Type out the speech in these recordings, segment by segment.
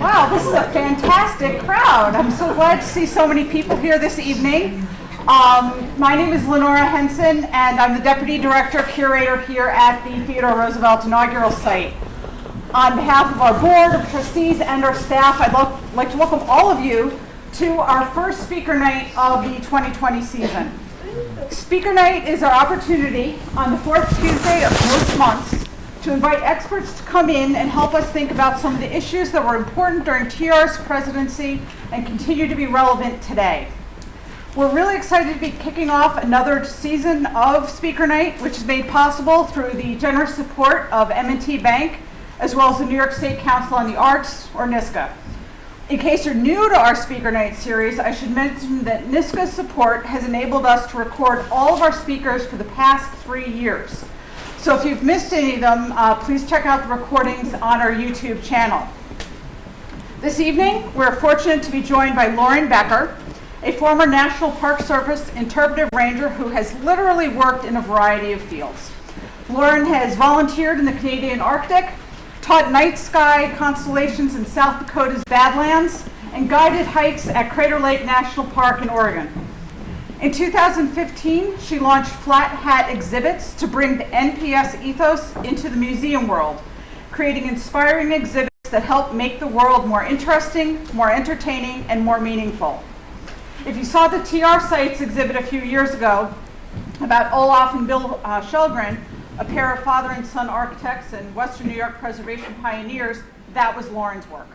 Wow, this is a fantastic crowd. I'm so glad to see so many people here this evening. My name is Lenora Henson, and I'm the Deputy Director Curator here at the Theodore Roosevelt Inaugural Site. On behalf of our Board of Trustees and our staff, I'd like to welcome all of you to our first Speaker Night of the 2020 season. Speaker Night is our opportunity on the fourth Tuesday of most months to invite experts to come in and help us think about some of the issues that were important during TR's presidency and continue to be relevant today. We're really excited to be kicking off another season of Speaker Night, which is made possible through the generous support of M&T Bank, as well as the New York State Council on the Arts, or NYSCA. In case you're new to our Speaker Night series, I should mention that NYSCA's support has enabled us to record all of our speakers for the past 3 years. So if you've missed any of them, please check out the recordings on our YouTube channel. This evening, we're fortunate to be joined by Lauren Becker, a former National Park Service interpretive ranger who has literally worked in a variety of fields. Lauren has volunteered in the Canadian Arctic, taught night sky constellations in South Dakota's Badlands, and guided hikes at Crater Lake National Park in Oregon. In 2015, she launched Flat Hat exhibits to bring the NPS ethos into the museum world, creating inspiring exhibits that help make the world more interesting, more entertaining, and more meaningful. If you saw the TR Sites exhibit a few years ago about Olaf and Bill Shelgren, a pair of father and son architects and Western New York preservation pioneers, that was Lauren's work.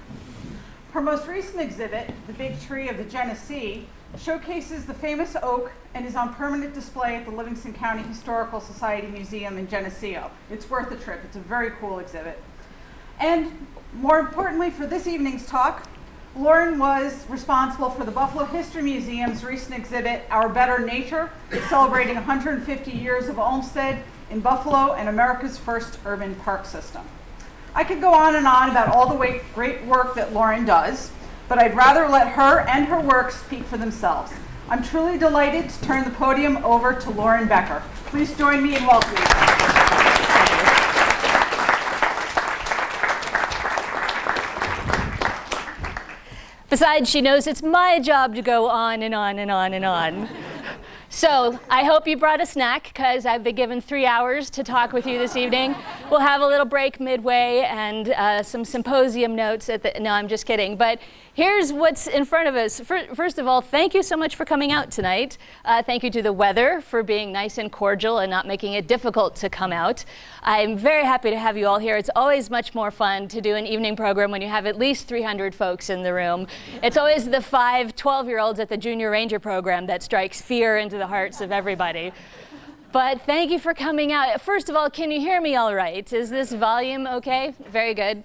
Her most recent exhibit, The Big Tree of the Genesee, showcases the famous oak and is on permanent display at the Livingston County Historical Society Museum in Geneseo. It's worth a trip. It's a very cool exhibit. And more importantly for this evening's talk, Lauren was responsible for the Buffalo History Museum's recent exhibit, Our Better Nature, celebrating 150 years of Olmsted in Buffalo and America's first urban park system. I could go on and on about all the great work that Lauren does, but I'd rather let her and her work speak for themselves. I'm truly delighted to turn the podium over to Lauren Becker. Please join me in welcoming her. Besides, she knows it's my job to go on and on and on and on. So I hope you brought a snack, because I've been given 3 hours to talk with you this evening. We'll have a little break midway and some symposium notes at the, no, I'm just kidding. But here's what's in front of us. First of all, thank you so much for coming out tonight. Thank you to the weather for being nice and cordial and not making it difficult to come out. I'm very happy to have you all here. It's always much more fun to do an evening program when you have at least 300 folks in the room. It's always the 5 12-year-olds at the Junior Ranger program that strikes fear into the hearts of everybody. But thank you for coming out. First of all, can you hear me all right? Is this volume okay? Very good.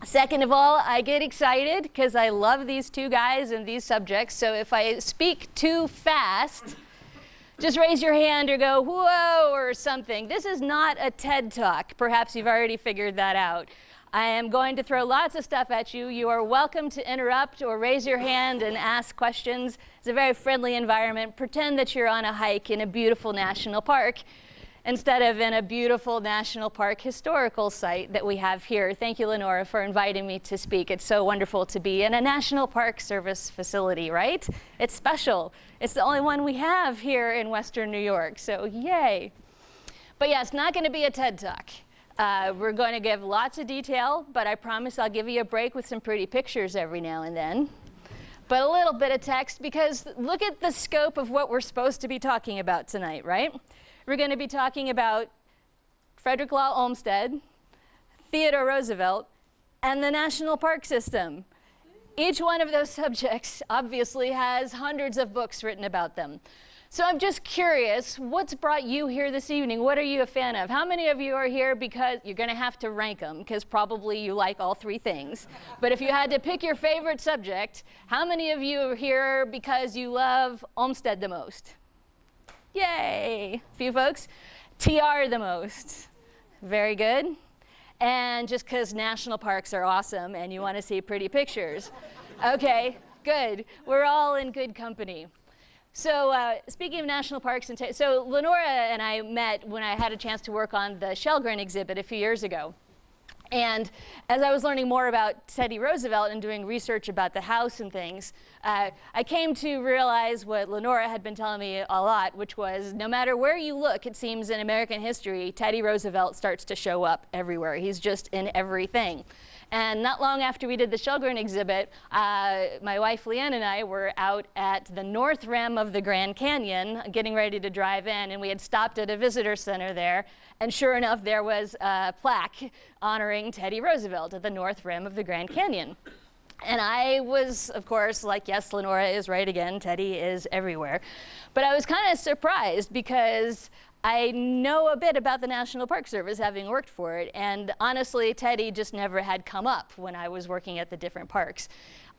Second of all, I get excited because I love these two guys and these subjects. So if I speak too fast, just raise your hand or go, whoa, or something. This is not a TED Talk. Perhaps you've already figured that out. I am going to throw lots of stuff at you. You are welcome to interrupt or raise your hand and ask questions. It's a very friendly environment. Pretend that you're on a hike in a beautiful national park instead of in a beautiful national park historical site that we have here. Thank you, Lenora, for inviting me to speak. It's so wonderful to be in a National Park Service facility, right? It's special. It's the only one we have here in Western New York, so yay. But yeah, it's not going to be a TED Talk. We're going to give lots of detail, but I promise I'll give you a break with some pretty pictures every now and then. But a little bit of text, because look at the scope of what we're supposed to be talking about tonight, right? We're going to be talking about Frederick Law Olmsted, Theodore Roosevelt, and the National Park System. Each one of those subjects obviously has hundreds of books written about them. So I'm just curious, what's brought you here this evening? What are you a fan of? How many of you are here because you're going to have to rank them, because probably you like all 3 things. But if you had to pick your favorite subject, how many of you are here because you love Olmsted the most? Yay! A few folks. TR the most. Very good. And just because national parks are awesome and you want to see pretty pictures. Okay, good. We're all in good company. So speaking of national parks, so Lenora and I met when I had a chance to work on the Shelgren exhibit a few years ago. And as I was learning more about Teddy Roosevelt and doing research about the house and things, I came to realize what Lenora had been telling me a lot, which was no matter where you look, it seems in American history, Teddy Roosevelt starts to show up everywhere. He's just in everything. And not long after we did the Shelgren exhibit, my wife Leanne and I were out at the north rim of the Grand Canyon getting ready to drive in, and we had stopped at a visitor center there, and sure enough there was a plaque honoring Teddy Roosevelt at the north rim of the Grand Canyon. And I was, of course, like, yes, Lenora is right again, Teddy is everywhere. But I was kind of surprised because I know a bit about the National Park Service, having worked for it, and honestly, Teddy just never had come up when I was working at the different parks.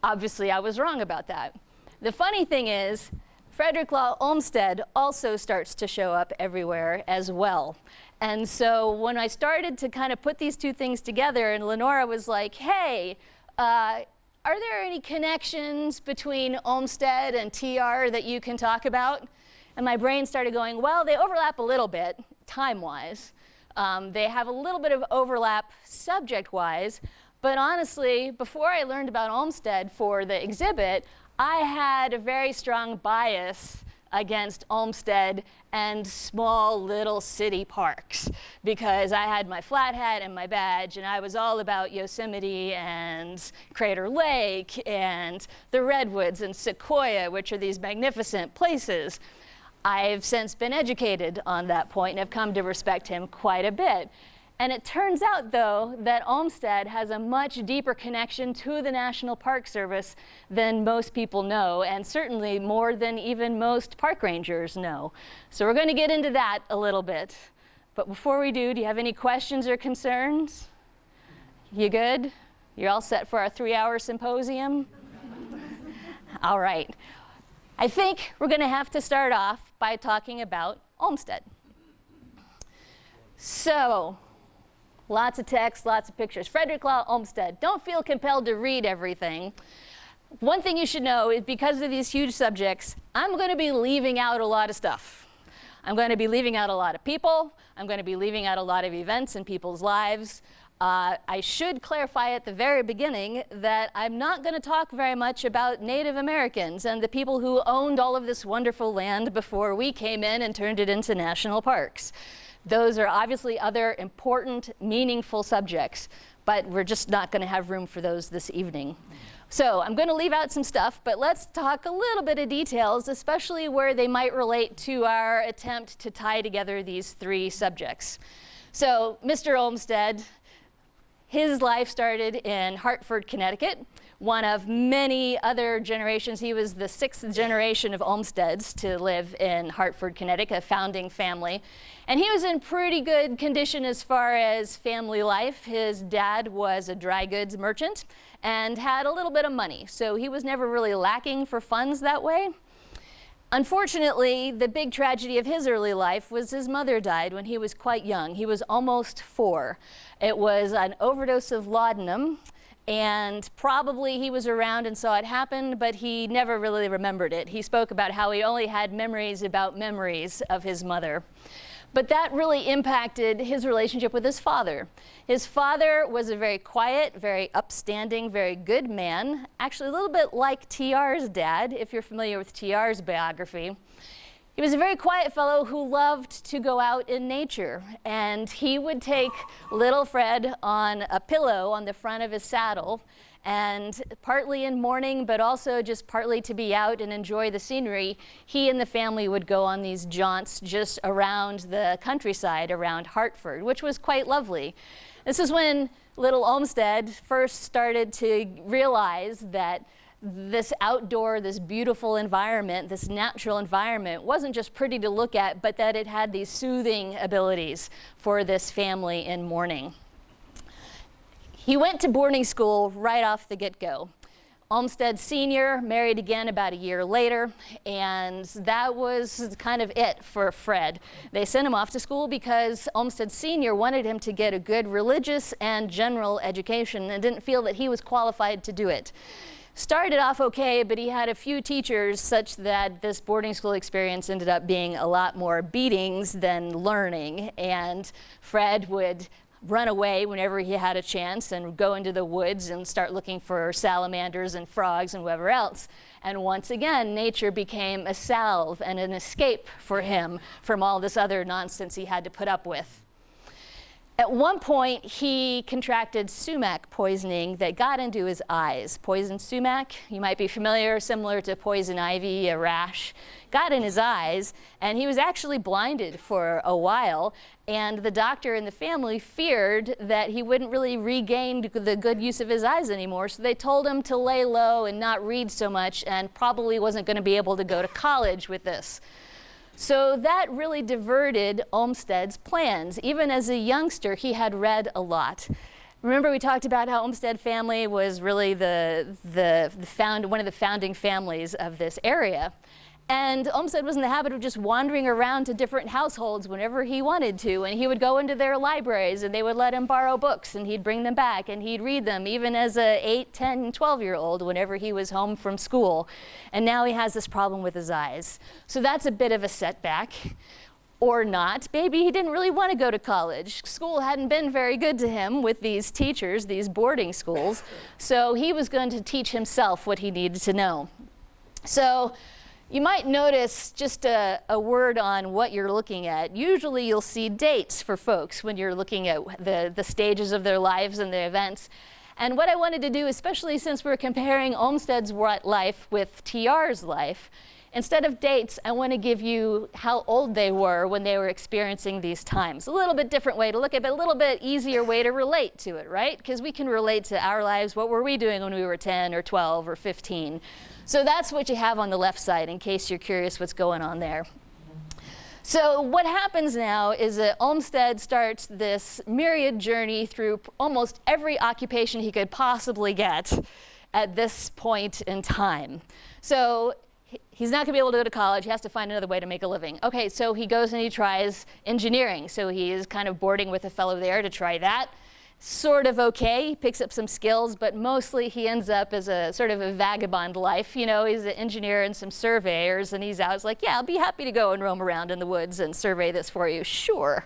Obviously, I was wrong about that. The funny thing is, Frederick Law Olmsted also starts to show up everywhere as well. And so when I started to kind of put these two things together, and Lenora was like, hey, are there any connections between Olmsted and TR that you can talk about? And my brain started going, well, they overlap a little bit, time-wise. They have a little bit of overlap subject-wise. But honestly, before I learned about Olmsted for the exhibit, I had a very strong bias against Olmsted and small little city parks because I had my flat hat and my badge, and I was all about Yosemite and Crater Lake and the Redwoods and Sequoia, which are these magnificent places. I've since been educated on that point and have come to respect him quite a bit. And it turns out, though, that Olmsted has a much deeper connection to the National Park Service than most people know, and certainly more than even most park rangers know. So we're going to get into that a little bit. But before we do you have any questions or concerns? You good? You're all set for our 3-hour symposium? All right. I think we're going to have to start off by talking about Olmsted. So, lots of text, lots of pictures. Frederick Law Olmsted. Don't feel compelled to read everything. One thing you should know is because of these huge subjects, I'm going to be leaving out a lot of stuff. I'm going to be leaving out a lot of people. I'm going to be leaving out a lot of events in people's lives. I should clarify at the very beginning that I'm not going to talk very much about Native Americans and the people who owned all of this wonderful land before we came in and turned it into national parks. Those are obviously other important, meaningful subjects, but we're just not going to have room for those this evening. So I'm going to leave out some stuff, but let's talk a little bit of details, especially where they might relate to our attempt to tie together these three subjects. So Mr. Olmsted, his life started in Hartford, Connecticut, one of many other generations. He was the 6th generation of Olmsteds to live in Hartford, Connecticut, a founding family. And he was in pretty good condition as far as family life. His dad was a dry goods merchant and had a little bit of money, so he was never really lacking for funds that way. Unfortunately, the big tragedy of his early life was his mother died when he was quite young. He was almost 4. It was an overdose of laudanum, and probably he was around and saw it happen, but he never really remembered it. He spoke about how he only had memories about memories of his mother. But that really impacted his relationship with his father. His father was a very quiet, very upstanding, very good man, actually a little bit like TR's dad, if you're familiar with TR's biography. He was a very quiet fellow who loved to go out in nature, and he would take little Fred on a pillow on the front of his saddle, and partly in mourning, but also just partly to be out and enjoy the scenery, he and the family would go on these jaunts just around the countryside around Hartford, which was quite lovely. This is when little Olmsted first started to realize that this outdoor, this beautiful environment, this natural environment wasn't just pretty to look at, but that it had these soothing abilities for this family in mourning. He went to boarding school right off the get-go. Olmsted Sr. married again about a year later, and that was kind of it for Fred. They sent him off to school because Olmsted Sr. wanted him to get a good religious and general education and didn't feel that he was qualified to do it. Started off okay, but he had a few teachers such that this boarding school experience ended up being a lot more beatings than learning, and Fred would run away whenever he had a chance and go into the woods and start looking for salamanders and frogs and whatever else. And once again, nature became a salve and an escape for him from all this other nonsense he had to put up with. At one point, he contracted sumac poisoning that got into his eyes. Poison sumac, you might be familiar, similar to poison ivy, a rash, got in his eyes, and he was actually blinded for a while. And the doctor and the family feared that he wouldn't really regain the good use of his eyes anymore, so they told him to lay low and not read so much, and probably wasn't going to be able to go to college with this. So that really diverted Olmsted's plans. Even as a youngster, he had read a lot. Remember we talked about how Olmsted family was really one of the founding families of this area. And Olmsted was in the habit of just wandering around to different households whenever he wanted to, and he would go into their libraries and they would let him borrow books and he'd bring them back and he'd read them, even as a 8, 10, 12-year-old whenever he was home from school. And now he has this problem with his eyes. So that's a bit of a setback. Or not. Maybe he didn't really want to go to college. School hadn't been very good to him with these teachers, these boarding schools. So he was going to teach himself what he needed to know. So you might notice just a word on what you're looking at. Usually you'll see dates for folks when you're looking at the stages of their lives and the events. And what I wanted to do, especially since we're comparing Olmsted's life with TR's life, instead of dates, I want to give you how old they were when they were experiencing these times. A little bit different way to look at it, but a little bit easier way to relate to it, right? Because we can relate to our lives. What were we doing when we were 10 or 12 or 15? So that's what you have on the left side, in case you're curious what's going on there. So what happens now is that Olmsted starts this myriad journey through almost every occupation he could possibly get at this point in time. So he's not going to be able to go to college. He has to find another way to make a living. Okay, so he goes and he tries engineering. So he is kind of boarding with a fellow there to try that. Sort of okay, he picks up some skills, but mostly he ends up as a sort of a vagabond life. You know, he's an engineer and some surveyors, and he's out. He's like, yeah, I'll be happy to go and roam around in the woods and survey this for you. Sure.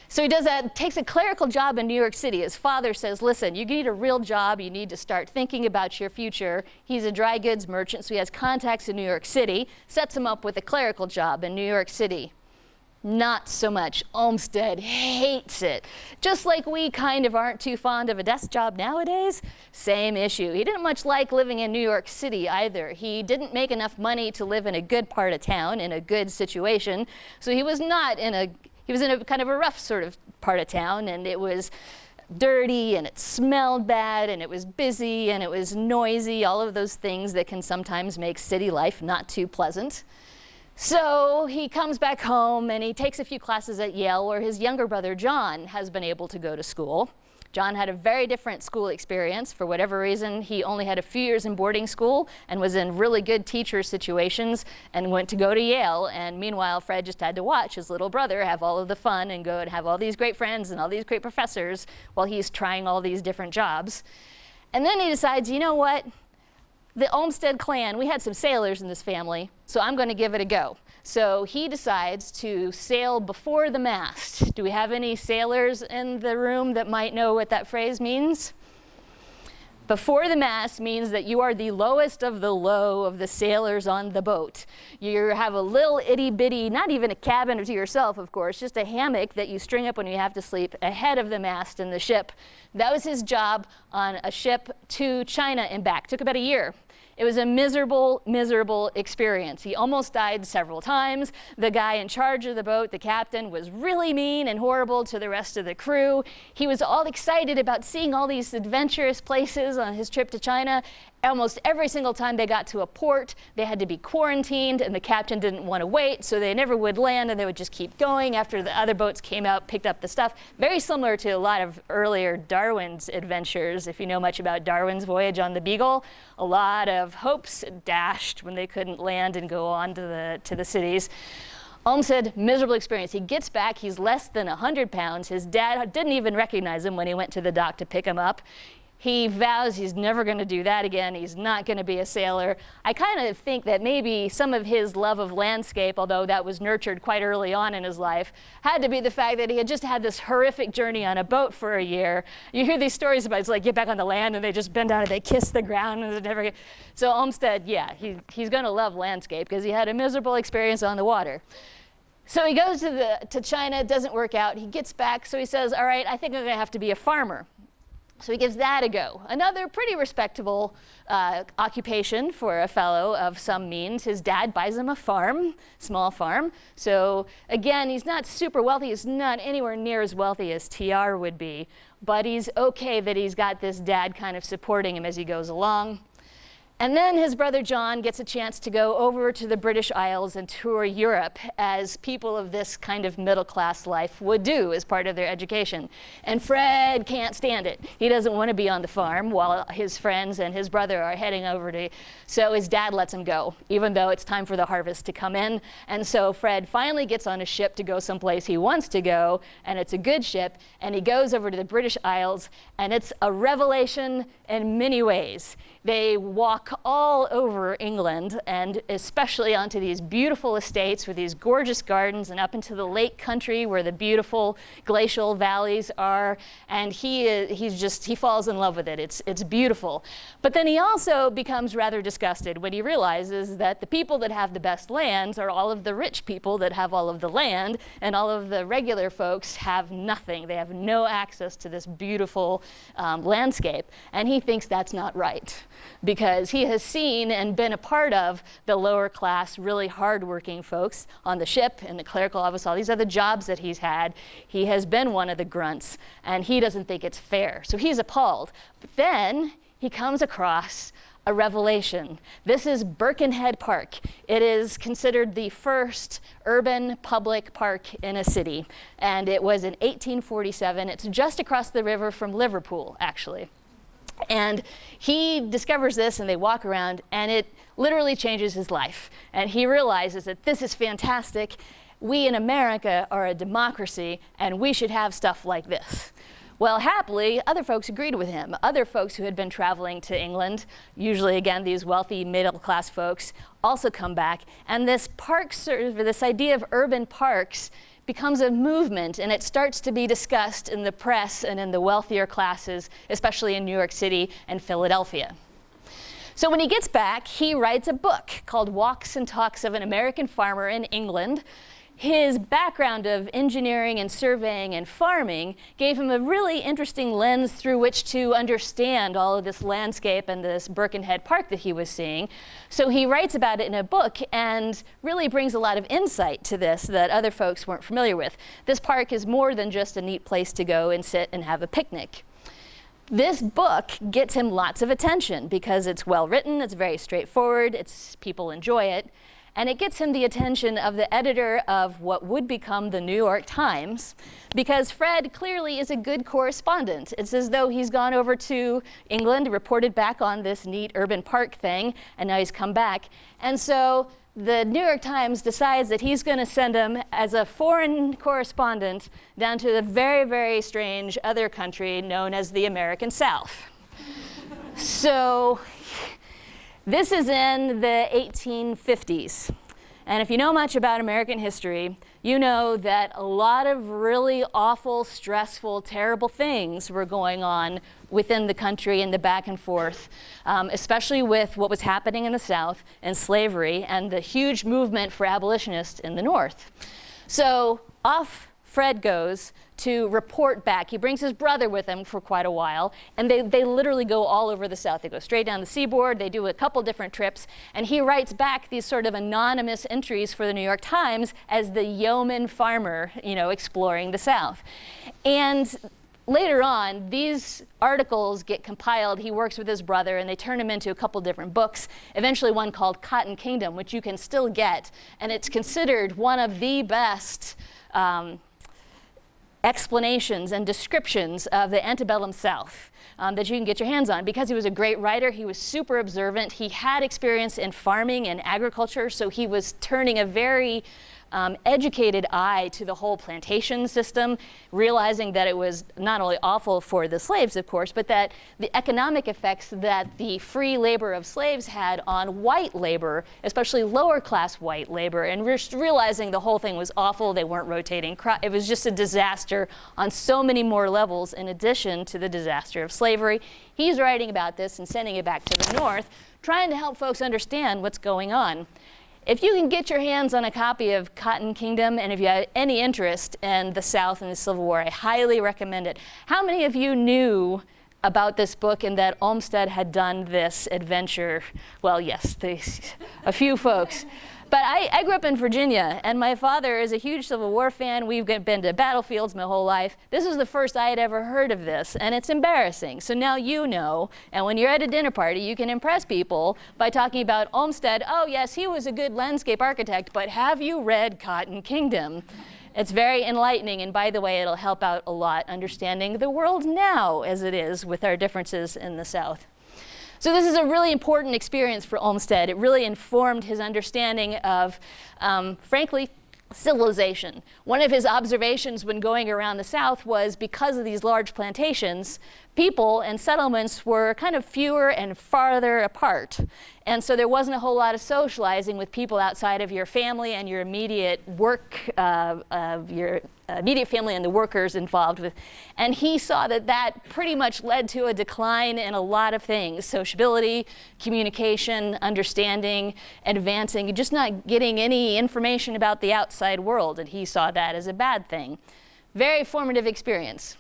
So he does that, takes a clerical job in New York City. His father says, listen, you need a real job. You need to start thinking about your future. He's a dry goods merchant, so he has contacts in New York City, sets him up with a clerical job in New York City. Not so much. Olmsted hates it. Just like we kind of aren't too fond of a desk job nowadays, same issue. He didn't much like living in New York City either. He didn't make enough money to live in a good part of town, in a good situation, so he was in a kind of a rough sort of part of town, and it was dirty, and it smelled bad, and it was busy, and it was noisy, all of those things that can sometimes make city life not too pleasant. So he comes back home and he takes a few classes at Yale, where his younger brother John has been able to go to school. John had a very different school experience. For whatever reason, he only had a few years in boarding school and was in really good teacher situations and went to go to Yale. And meanwhile, Fred just had to watch his little brother have all of the fun and go and have all these great friends and all these great professors while he's trying all these different jobs. And then he decides, you know what? The Olmsted clan, we had some sailors in this family, so I'm going to give it a go. So he decides to sail before the mast. Do we have any sailors in the room that might know what that phrase means? Before the mast means that you are the lowest of the low of the sailors on the boat. You have a little itty bitty, not even a cabin to yourself, of course, just a hammock that you string up when you have to sleep ahead of the mast in the ship. That was his job on a ship to China and back. Took about a year. It was a miserable, miserable experience. He almost died several times. The guy in charge of the boat, the captain, was really mean and horrible to the rest of the crew. He was all excited about seeing all these adventurous places on his trip to China. Almost every single time they got to a port, they had to be quarantined, and the captain didn't want to wait, so they never would land, and they would just keep going after the other boats came out, picked up the stuff. Very similar to a lot of earlier Darwin's adventures. If you know much about Darwin's voyage on the Beagle, a lot of hopes dashed when they couldn't land and go on to the cities. Olmsted, miserable experience. He gets back, he's less than 100 pounds. His dad didn't even recognize him when he went to the dock to pick him up. He vows he's never going to do that again. He's not going to be a sailor. I kind of think that maybe some of his love of landscape, although that was nurtured quite early on in his life, had to be the fact that he had just had this horrific journey on a boat for a year. You hear these stories about it's like get back on the land and they just bend down and they kiss the ground and they never. So Olmsted, yeah, he's going to love landscape because he had a miserable experience on the water. So he goes to China, it doesn't work out. He gets back, so he says, all right, I think I'm going to have to be a farmer. So he gives that a go. Another pretty respectable occupation for a fellow of some means. His dad buys him a farm, small farm. So again, he's not super wealthy. He's not anywhere near as wealthy as TR would be. But he's okay that he's got this dad kind of supporting him as he goes along. And then his brother John gets a chance to go over to the British Isles and tour Europe, as people of this kind of middle-class life would do as part of their education. And Fred can't stand it. He doesn't want to be on the farm while his friends and his brother are heading over to, so his dad lets him go, even though it's time for the harvest to come in. And so Fred finally gets on a ship to go someplace he wants to go, and it's a good ship, and he goes over to the British Isles, and it's a revelation in many ways. They walk all over England, and especially onto these beautiful estates with these gorgeous gardens and up into the lake country where the beautiful glacial valleys are. And he falls in love with it. It's beautiful. But then he also becomes rather disgusted when he realizes that the people that have the best lands are all of the rich people that have all of the land, and all of the regular folks have nothing. They have no access to this beautiful landscape. And he thinks that's not right, because he has seen and been a part of the lower class, really hardworking folks on the ship, in the clerical office, all these other jobs that he's had. He has been one of the grunts, and he doesn't think it's fair. So he's appalled. But then he comes across a revelation. This is Birkenhead Park. It is considered the first urban public park in a city, and it was in 1847. It's just across the river from Liverpool, actually. And he discovers this, and they walk around, and it literally changes his life. And he realizes that this is fantastic. We in America are a democracy, and we should have stuff like this. Well, happily, other folks agreed with him. Other folks who had been traveling to England, usually, again, these wealthy middle-class folks, also come back. And this this idea of urban parks becomes a movement, and it starts to be discussed in the press and in the wealthier classes, especially in New York City and Philadelphia. So when he gets back, he writes a book called Walks and Talks of an American Farmer in England. His background of engineering and surveying and farming gave him a really interesting lens through which to understand all of this landscape and this Birkenhead Park that he was seeing. So he writes about it in a book and really brings a lot of insight to this that other folks weren't familiar with. This park is more than just a neat place to go and sit and have a picnic. This book gets him lots of attention because it's well written, it's very straightforward, people enjoy it. And it gets him the attention of the editor of what would become the New York Times, because Fred clearly is a good correspondent. It's as though he's gone over to England, reported back on this neat urban park thing, and now he's come back. And so the New York Times decides that he's going to send him as a foreign correspondent down to the very, very strange other country known as the American South. So this is in the 1850s. And if you know much about American history, you know that a lot of really awful, stressful, terrible things were going on within the country and the back and forth, especially with what was happening in the South and slavery and the huge movement for abolitionists in the North. So off Fred goes to report back. He brings his brother with him for quite a while, and they literally go all over the South. They go straight down the seaboard, they do a couple different trips, and he writes back these sort of anonymous entries for the New York Times as the yeoman farmer, exploring the South. And later on, these articles get compiled. He works with his brother, and they turn them into a couple different books, eventually one called Cotton Kingdom, which you can still get, and it's considered one of the best explanations and descriptions of the antebellum South that you can get your hands on. Because he was a great writer, he was super observant, he had experience in farming and agriculture, so he was turning a very educated eye to the whole plantation system, realizing that it was not only awful for the slaves, of course, but that the economic effects that the free labor of slaves had on white labor, especially lower class white labor, and realizing the whole thing was awful. They weren't rotating. It was just a disaster on so many more levels in addition to the disaster of slavery. He's writing about this and sending it back to the North, trying to help folks understand what's going on. If you can get your hands on a copy of Cotton Kingdom, and if you have any interest in the South and the Civil War, I highly recommend it. How many of you knew about this book and that Olmsted had done this adventure? Well, yes, a few folks. But I grew up in Virginia, and my father is a huge Civil War fan. We've been to battlefields my whole life. This was the first I had ever heard of this, and it's embarrassing. So now you know, and when you're at a dinner party, you can impress people by talking about Olmsted. Oh yes, he was a good landscape architect, but have you read Cotton Kingdom? It's very enlightening, and by the way, it'll help out a lot understanding the world now as it is with our differences in the South. So this is a really important experience for Olmsted. It really informed his understanding of, frankly, civilization. One of his observations when going around the South was because of these large plantations, people and settlements were kind of fewer and farther apart. And so there wasn't a whole lot of socializing with people outside of your family and your immediate work, your immediate family and the workers involved with. And he saw that that pretty much led to a decline in a lot of things: sociability, communication, understanding, advancing, just not getting any information about the outside world. And he saw that as a bad thing. Very formative experience.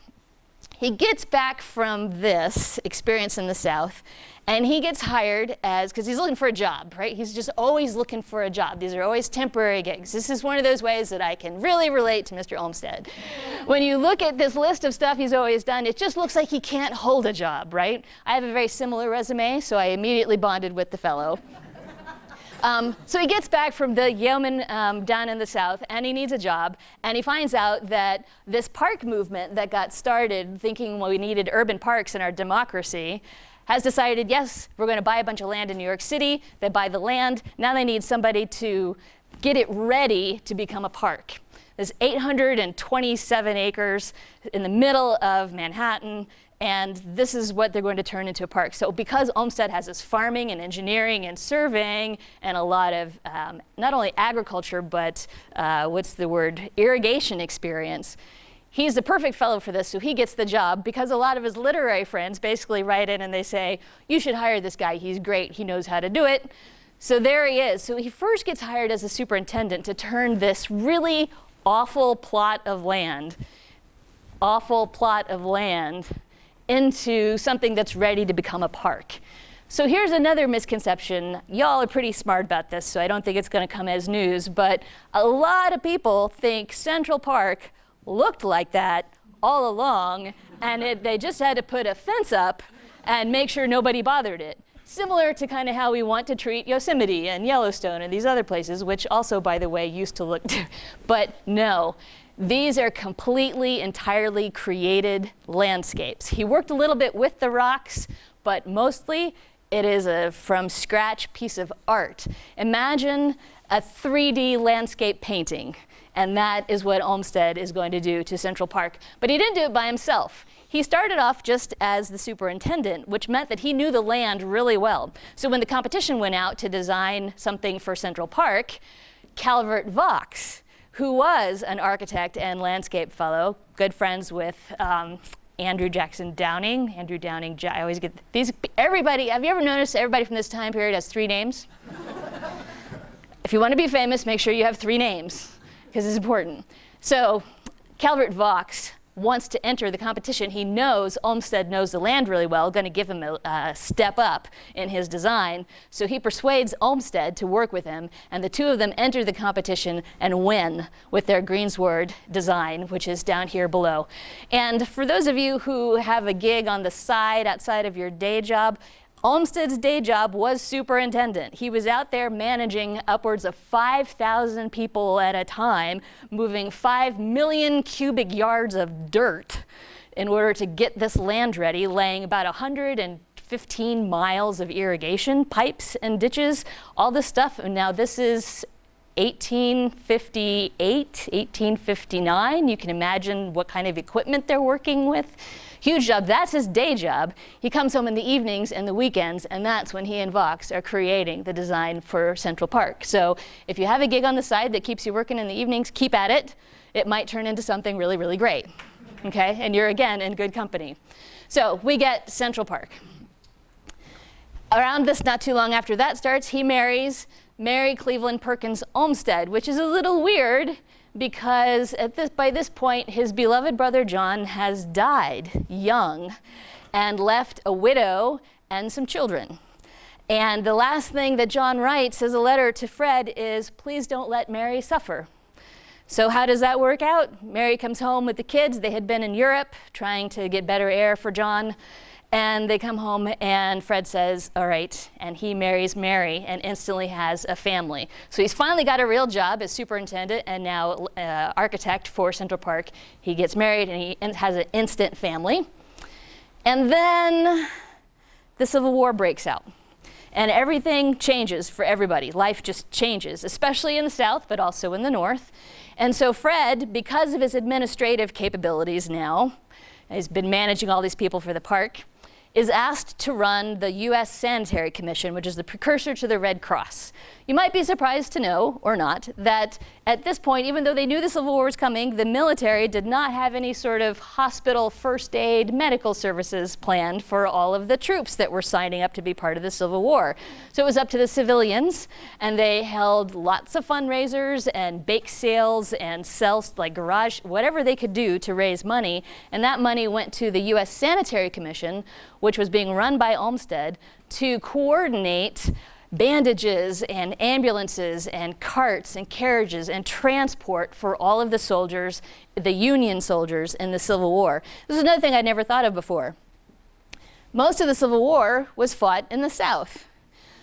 He gets back from this experience in the South, and he gets hired because he's looking for a job, right? He's just always looking for a job. These are always temporary gigs. This is one of those ways that I can really relate to Mr. Olmsted. When you look at this list of stuff he's always done, it just looks like he can't hold a job, right? I have a very similar resume, so I immediately bonded with the fellow. So he gets back from the yeoman down in the South, and he needs a job, and he finds out that this park movement that got started thinking, well, we needed urban parks in our democracy, has decided, yes, we're going to buy a bunch of land in New York City. They buy the land. Now they need somebody to get it ready to become a park. There's 827 acres in the middle of Manhattan, and this is what they're going to turn into a park. So because Olmsted has this farming and engineering and surveying and a lot of not only agriculture, but irrigation experience, he's the perfect fellow for this, so he gets the job because a lot of his literary friends basically write in and they say, you should hire this guy, he's great, he knows how to do it. So there he is. So he first gets hired as a superintendent to turn this really awful plot of land into something that's ready to become a park. So here's another misconception. Y'all are pretty smart about this, so I don't think it's going to come as news, but a lot of people think Central Park looked like that all along, and they just had to put a fence up and make sure nobody bothered it. Similar to kind of how we want to treat Yosemite and Yellowstone and these other places, which also, by the way, used to look, but no. These are completely, entirely created landscapes. He worked a little bit with the rocks, but mostly it is a from scratch piece of art. Imagine a 3D landscape painting, and that is what Olmsted is going to do to Central Park. But he didn't do it by himself. He started off just as the superintendent, which meant that he knew the land really well. So when the competition went out to design something for Central Park, Calvert Vaux, who was an architect and landscape fellow, good friends with Andrew Jackson Downing. Andrew Downing, I always get these, everybody, have you ever noticed everybody from this time period has 3 names? If you want to be famous, make sure you have 3 names, because it's important. So Calvert Vaux wants to enter the competition. He knows Olmsted knows the land really well, going to give him a step up in his design. So he persuades Olmsted to work with him, and the two of them enter the competition and win with their greensward design, which is down here below. And for those of you who have a gig on the side outside of your day job, Olmsted's day job was superintendent. He was out there managing upwards of 5,000 people at a time, moving 5 million cubic yards of dirt in order to get this land ready, laying about 115 miles of irrigation, pipes and ditches, all this stuff. And now this is 1858, 1859. You can imagine what kind of equipment they're working with. Huge job. That's his day job. He comes home in the evenings and the weekends, and that's when he and Vaux are creating the design for Central Park. So if you have a gig on the side that keeps you working in the evenings, keep at it. It might turn into something really, really great. Okay? And you're, again, in good company. So we get Central Park. Around this, not too long after that starts, he marries Mary Cleveland Perkins Olmstead, which is a little weird because by this point, his beloved brother John has died young and left a widow and some children. And the last thing that John writes as a letter to Fred is, please don't let Mary suffer. So how does that work out? Mary comes home with the kids. They had been in Europe trying to get better air for John. And they come home and Fred says, all right, and he marries Mary and instantly has a family. So he's finally got a real job as superintendent and now architect for Central Park. He gets married and he has an instant family. And then the Civil War breaks out. And everything changes for everybody. Life just changes, especially in the South, but also in the North. And so Fred, because of his administrative capabilities now, he's been managing all these people for the park, is asked to run the U.S. Sanitary Commission, which is the precursor to the Red Cross. You might be surprised to know, or not, that at this point, even though they knew the Civil War was coming, the military did not have any sort of hospital, first aid, medical services planned for all of the troops that were signing up to be part of the Civil War. So it was up to the civilians, and they held lots of fundraisers and bake sales and sales, like garage, whatever they could do to raise money, and that money went to the U.S. Sanitary Commission, which was being run by Olmsted, to coordinate bandages and ambulances and carts and carriages and transport for all of the soldiers, the Union soldiers in the Civil War. This is another thing I'd never thought of before. Most of the Civil War was fought in the South.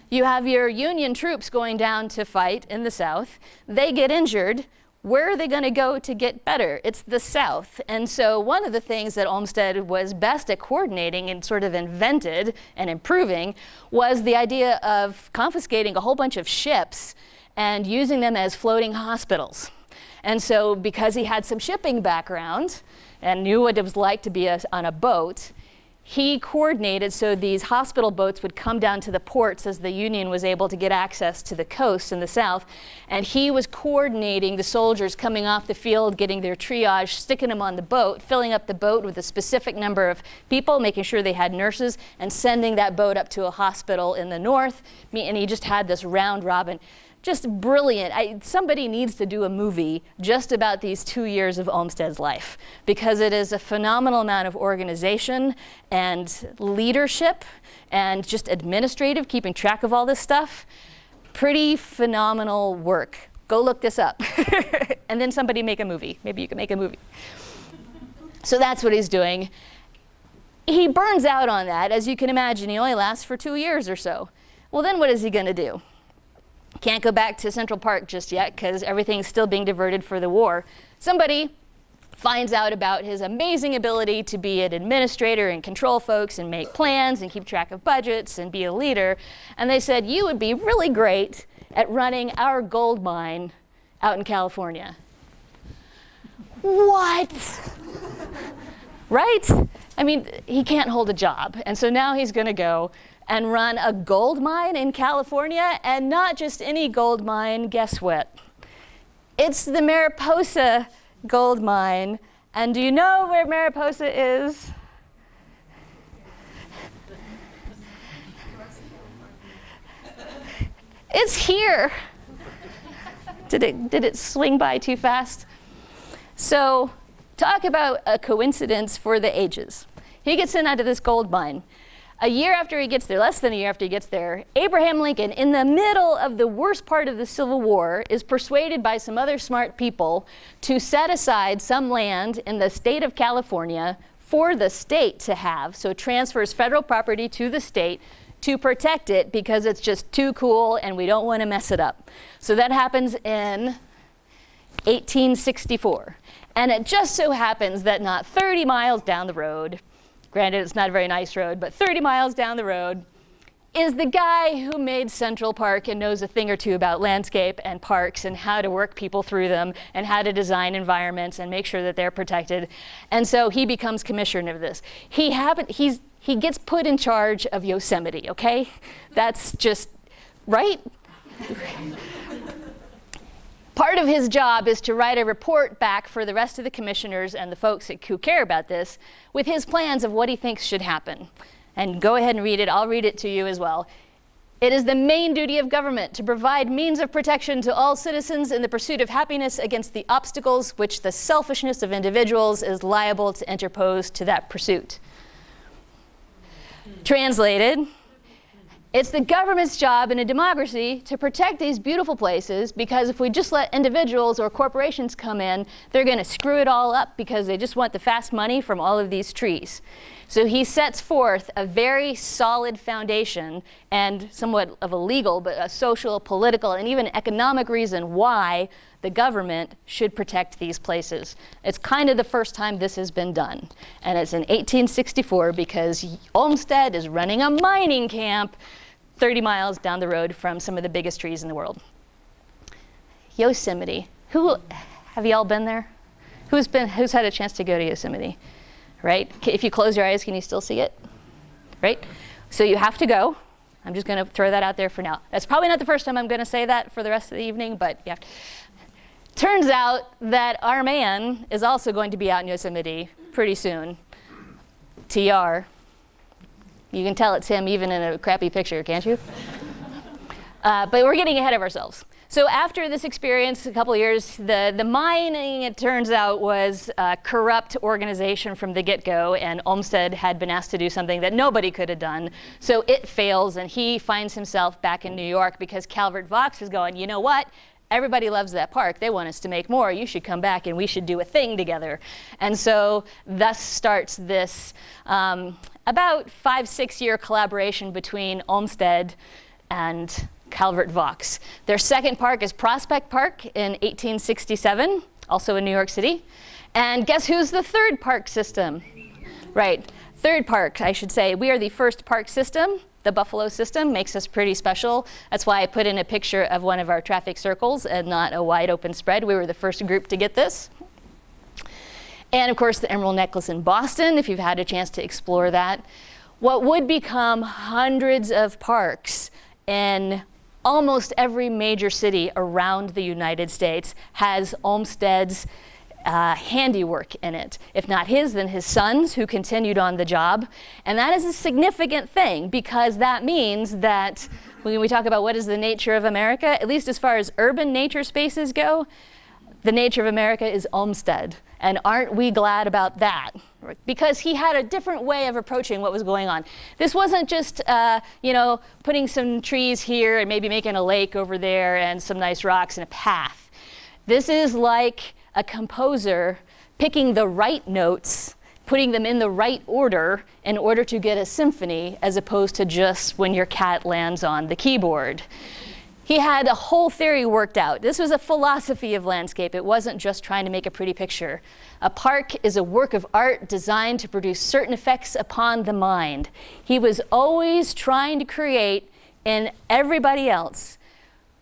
You have your Union troops going down to fight in the South. They get injured. Where are they going to go to get better? It's the South. And so one of the things that Olmsted was best at coordinating and sort of invented and improving was the idea of confiscating a whole bunch of ships and using them as floating hospitals. And so because he had some shipping background and knew what it was like to be on a boat, he coordinated so these hospital boats would come down to the ports as the Union was able to get access to the coast in the South. And he was coordinating the soldiers coming off the field, getting their triage, sticking them on the boat, filling up the boat with a specific number of people, making sure they had nurses, and sending that boat up to a hospital in the North. And he just had this round robin. Just brilliant. Somebody needs to do a movie just about these 2 years of Olmsted's life, because it is a phenomenal amount of organization and leadership and just administrative, keeping track of all this stuff. Pretty phenomenal work. Go look this up. And then somebody make a movie. Maybe you can make a movie. So that's what he's doing. He burns out on that. As you can imagine, he only lasts for 2 years or so. Well, then what is he going to do? Can't go back to Central Park just yet because everything's still being diverted for the war. Somebody finds out about his amazing ability to be an administrator and control folks and make plans and keep track of budgets and be a leader. And they said, you would be really great at running our gold mine out in California. What? Right? I mean, he can't hold a job. And so now he's going to go and run a gold mine in California, and not just any gold mine, guess what? It's the Mariposa gold mine. And do you know where Mariposa is? It's here. Did it swing by too fast? So talk about a coincidence for the ages. He gets in out of this gold mine. A year after he gets there, less than a year after he gets there, Abraham Lincoln, in the middle of the worst part of the Civil War, is persuaded by some other smart people to set aside some land in the state of California for the state to have. So it transfers federal property to the state to protect it because it's just too cool and we don't want to mess it up. So that happens in 1864. And it just so happens that not 30 miles down the road, granted, it's not a very nice road, but 30 miles down the road is the guy who made Central Park and knows a thing or two about landscape and parks and how to work people through them and how to design environments and make sure that they're protected. And so he becomes commissioner of this. He gets put in charge of Yosemite, okay? That's just, right? Part of his job is to write a report back for the rest of the commissioners and the folks who care about this with his plans of what he thinks should happen. And go ahead and read it. I'll read it to you as well. It is the main duty of government to provide means of protection to all citizens in the pursuit of happiness against the obstacles which the selfishness of individuals is liable to interpose to that pursuit. Translated, it's the government's job in a democracy to protect these beautiful places, because if we just let individuals or corporations come in, they're going to screw it all up because they just want the fast money from all of these trees. So he sets forth a very solid foundation and somewhat of a legal, but a social, political, and even economic reason why the government should protect these places. It's kind of the first time this has been done. And it's in 1864 because Olmsted is running a mining camp 30 miles down the road from some of the biggest trees in the world. Yosemite. Have you all been there? Who's had a chance to go to Yosemite? Right? If you close your eyes, can you still see it? Right? So you have to go. I'm just going to throw that out there for now. That's probably not the first time I'm going to say that for the rest of the evening, but yeah. Turns out that our man is also going to be out in Yosemite pretty soon. TR. You can tell it's him even in a crappy picture, can't you? But we're getting ahead of ourselves. So after this experience, a couple of years, the mining, it turns out, was a corrupt organization from the get-go, and Olmsted had been asked to do something that nobody could have done. So it fails, and he finds himself back in New York because Calvert Vaux is going, you know what? Everybody loves that park. They want us to make more. You should come back and we should do a thing together. And so thus starts this about 5-6 year collaboration between Olmsted and Calvert Vaux. Their second park is Prospect Park in 1867, also in New York City. And guess who's the third park system? Right, third park, I should say. We are the first park system. The Buffalo system makes us pretty special. That's why I put in a picture of one of our traffic circles and not a wide open spread. We were the first group to get this. And of course, the Emerald Necklace in Boston, if you've had a chance to explore that. What would become hundreds of parks in almost every major city around the United States has Olmsted's handiwork in it. If not his, then his sons, who continued on the job. And that is a significant thing, because that means that when we talk about what is the nature of America, at least as far as urban nature spaces go, the nature of America is Olmsted. And aren't we glad about that? Because he had a different way of approaching what was going on. This wasn't just, putting some trees here and maybe making a lake over there and some nice rocks and a path. This is like a composer picking the right notes, putting them in the right order in order to get a symphony, as opposed to just when your cat lands on the keyboard. He had a whole theory worked out. This was a philosophy of landscape. It wasn't just trying to make a pretty picture. A park is a work of art designed to produce certain effects upon the mind. He was always trying to create in everybody else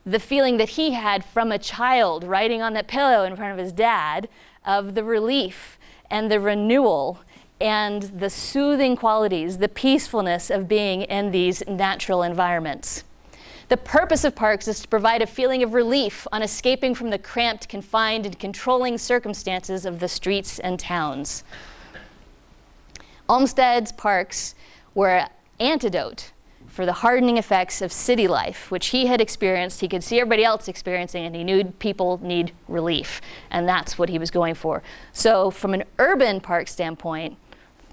the feeling that he had from a child riding on that pillow in front of his dad, of the relief and the renewal and the soothing qualities, the peacefulness of being in these natural environments. The purpose of parks is to provide a feeling of relief on escaping from the cramped, confined, and controlling circumstances of the streets and towns. Olmsted's parks were an antidote for the hardening effects of city life, which he had experienced, he could see everybody else experiencing, and he knew people need relief, and that's what he was going for. So from an urban park standpoint,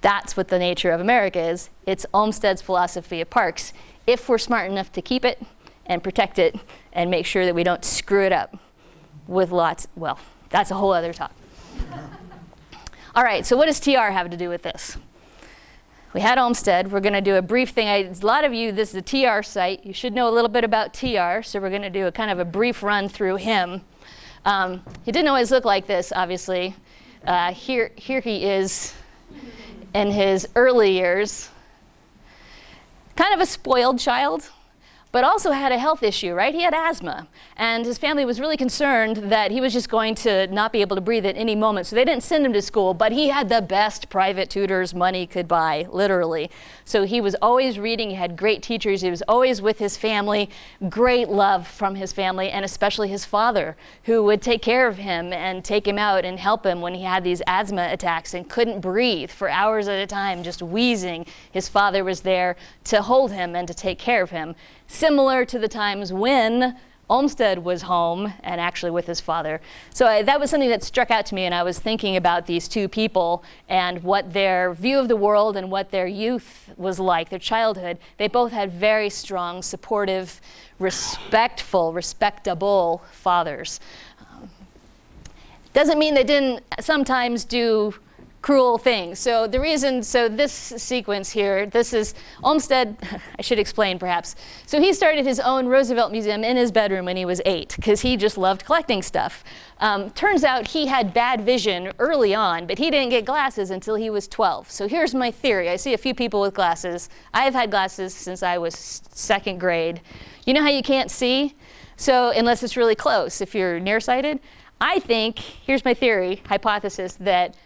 that's what the nature of America is. It's Olmsted's philosophy of parks, if we're smart enough to keep it and protect it and make sure that we don't screw it up with well, that's a whole other talk. All right, so what does TR have to do with this? We had Olmsted. We're going to do a brief thing. A lot of you, this is the TR site. You should know a little bit about TR, so we're going to do a kind of a brief run through him. He didn't always look like this, obviously. Here he is in his early years. kind of a spoiled child, but also had a health issue, right? He had asthma, and his family was really concerned that he was just going to not be able to breathe at any moment, so they didn't send him to school, but he had the best private tutors money could buy, literally. So he was always reading, he had great teachers, he was always with his family, great love from his family, and especially his father, who would take care of him and take him out and help him when he had these asthma attacks and couldn't breathe for hours at a time, just wheezing. His father was there to hold him and to take care of him. Similar to the times when Olmsted was home and actually with his father. So that was something that struck out to me, and I was thinking about these two people and what their view of the world and what their youth was like, their childhood. They both had very strong, supportive, respectable fathers. Doesn't mean they didn't sometimes do cruel things. So this sequence here, this is Olmsted, I should explain perhaps. So he started his own Roosevelt Museum in his bedroom when he was 8, because he just loved collecting stuff. Turns out he had bad vision early on, but he didn't get glasses until he was 12. So here's my theory. I see a few people with glasses. I've had glasses since I was 2nd grade. You know how you can't see? So unless it's really close, if you're nearsighted. I think, here's my theory, hypothesis, that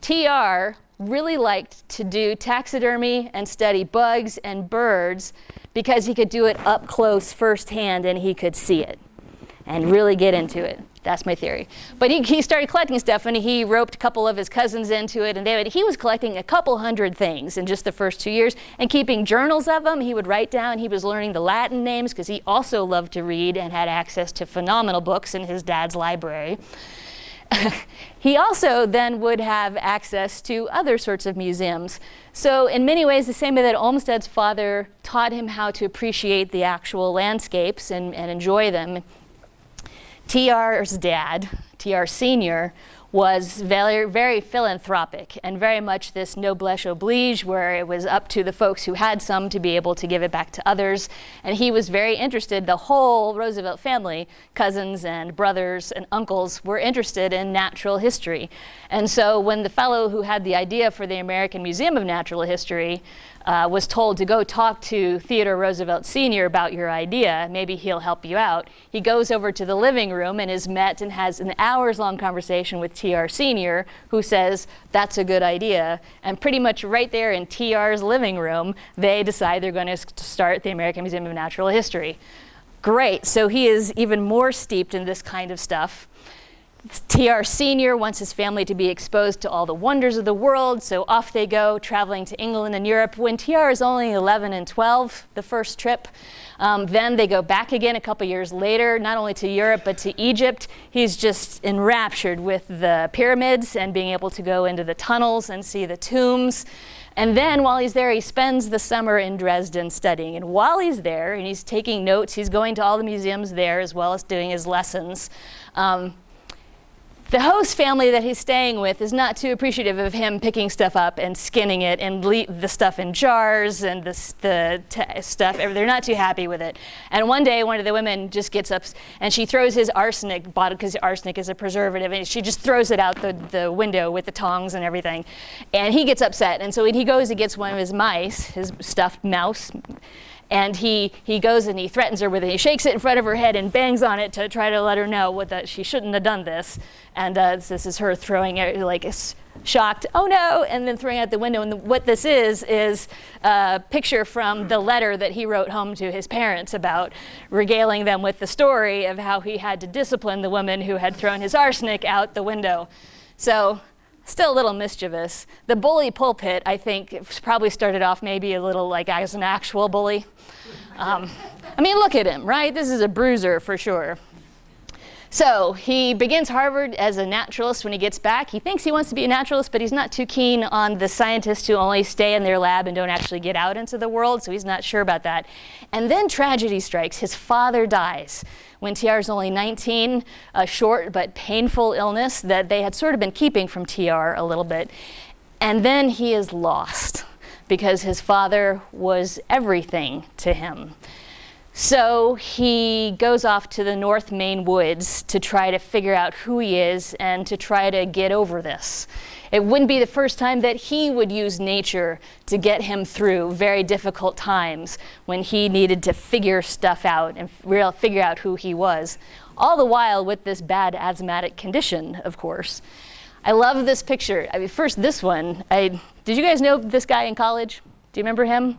TR really liked to do taxidermy and study bugs and birds because he could do it up close firsthand and he could see it and really get into it. That's my theory. But he started collecting stuff, and he roped a couple of his cousins into it, and he was collecting a couple hundred things in just the first 2 years and keeping journals of them. He would write down. He was learning the Latin names because he also loved to read and had access to phenomenal books in his dad's library. He also then would have access to other sorts of museums. So in many ways, the same way that Olmsted's father taught him how to appreciate the actual landscapes and enjoy them, TR's dad, TR Sr., was very, very philanthropic and very much this noblesse oblige, where it was up to the folks who had some to be able to give it back to others. And he was very interested, the whole Roosevelt family, cousins and brothers and uncles, were interested in natural history. And so when the fellow who had the idea for the American Museum of Natural History was told to go talk to Theodore Roosevelt Sr. about your idea, maybe he'll help you out, he goes over to the living room and is met and has an hours-long conversation with TR Sr., who says, that's a good idea. And pretty much right there in TR's living room, they decide they're going to start the American Museum of Natural History. Great, so he is even more steeped in this kind of stuff. TR Sr. wants his family to be exposed to all the wonders of the world, so off they go, traveling to England and Europe. When TR is only 11 and 12, the first trip, then they go back again a couple years later, not only to Europe, but to Egypt. He's just enraptured with the pyramids and being able to go into the tunnels and see the tombs. And then while he's there, he spends the summer in Dresden studying. And while he's there, and he's taking notes, he's going to all the museums there as well as doing his lessons. The host family that he's staying with is not too appreciative of him picking stuff up and skinning it and leave the stuff in jars and the stuff. They're not too happy with it. And one day, one of the women just gets up and she throws his arsenic bottle, because arsenic is a preservative, and she just throws it out the window with the tongs and everything. And he gets upset. And so when he goes and gets one of his mice, his stuffed mouse, and he goes and he threatens her with it. He shakes it in front of her head and bangs on it to try to let her know that she shouldn't have done this. And this is her throwing it, like, shocked, oh no, and then throwing out the window. And what this is a picture from the letter that he wrote home to his parents about regaling them with the story of how he had to discipline the woman who had thrown his arsenic out the window. So, still a little mischievous. The bully pulpit, I think, probably started off maybe a little like as an actual bully. I mean, look at him, right? This is a bruiser for sure. So he begins Harvard as a naturalist when he gets back. He thinks he wants to be a naturalist, but he's not too keen on the scientists who only stay in their lab and don't actually get out into the world, so he's not sure about that. And then tragedy strikes. His father dies when TR is only 19, a short but painful illness that they had sort of been keeping from TR a little bit. And then he is lost because his father was everything to him. So he goes off to the North Maine woods to try to figure out who he is and to try to get over this. It wouldn't be the first time that he would use nature to get him through very difficult times when he needed to figure stuff out and figure out who he was. All the while with this bad asthmatic condition, of course. I love this picture. I mean, first this one. Did you guys know this guy in college? Do you remember him?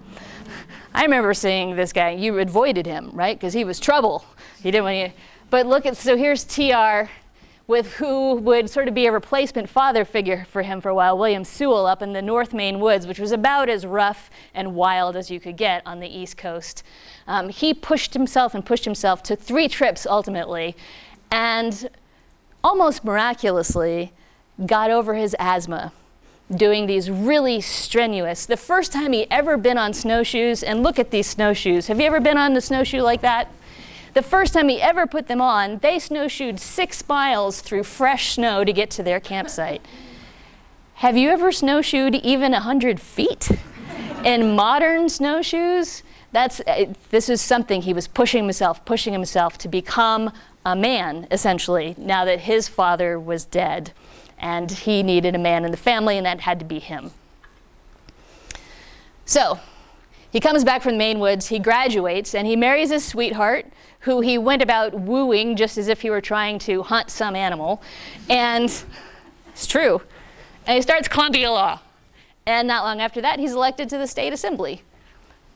I remember seeing this guy. You avoided him, right? Because he was trouble. He didn't want to. But look at, so here's TR with who would sort of be a replacement father figure for him for a while, William Sewell up in the North Maine woods, which was about as rough and wild as you could get on the East Coast. He pushed himself, took 3 trips ultimately, and almost miraculously got over his asthma, doing these really strenuous. The first time he ever been on snowshoes, and look at these snowshoes. Have you ever been on a snowshoe like that? The first time he ever put them on, they snowshoed 6 miles through fresh snow to get to their campsite. Have you ever snowshoed even 100 feet? In modern snowshoes, this is something he was pushing himself to become a man, essentially, now that his father was dead. And he needed a man in the family, and that had to be him. So he comes back from the Maine woods, he graduates, and he marries his sweetheart, who he went about wooing just as if he were trying to hunt some animal. And it's true. And he starts Columbia law. And not long after that, he's elected to the state assembly.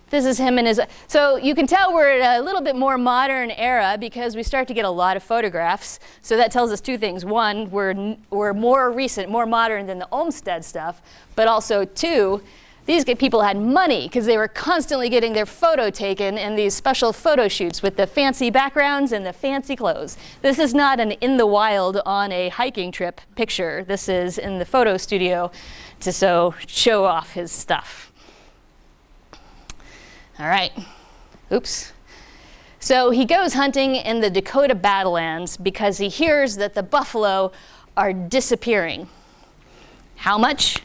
This is him and his, so you can tell we're at a little bit more modern era because we start to get a lot of photographs. So that tells us 2 things. 1, we're more recent, more modern than the Olmsted stuff, but also 2, these people had money because they were constantly getting their photo taken in these special photo shoots with the fancy backgrounds and the fancy clothes. This is not an in the wild on a hiking trip picture. This is in the photo studio to show off his stuff. All right, oops. So he goes hunting in the Dakota Badlands because he hears that the buffalo are disappearing. How much?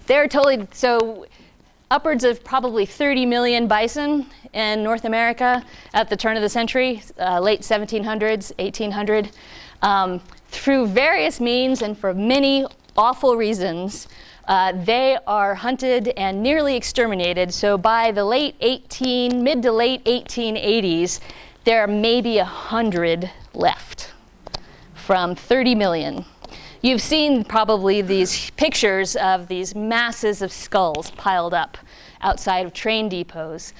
They're totally, so upwards of probably 30 million bison in North America at the turn of the century, late 1700s, 1800. Through various means and for many awful reasons, they are hunted and nearly exterminated. So by the mid to late 1880s, there are maybe 100 left from 30 million. You've seen probably these pictures of these masses of skulls piled up outside of train depots.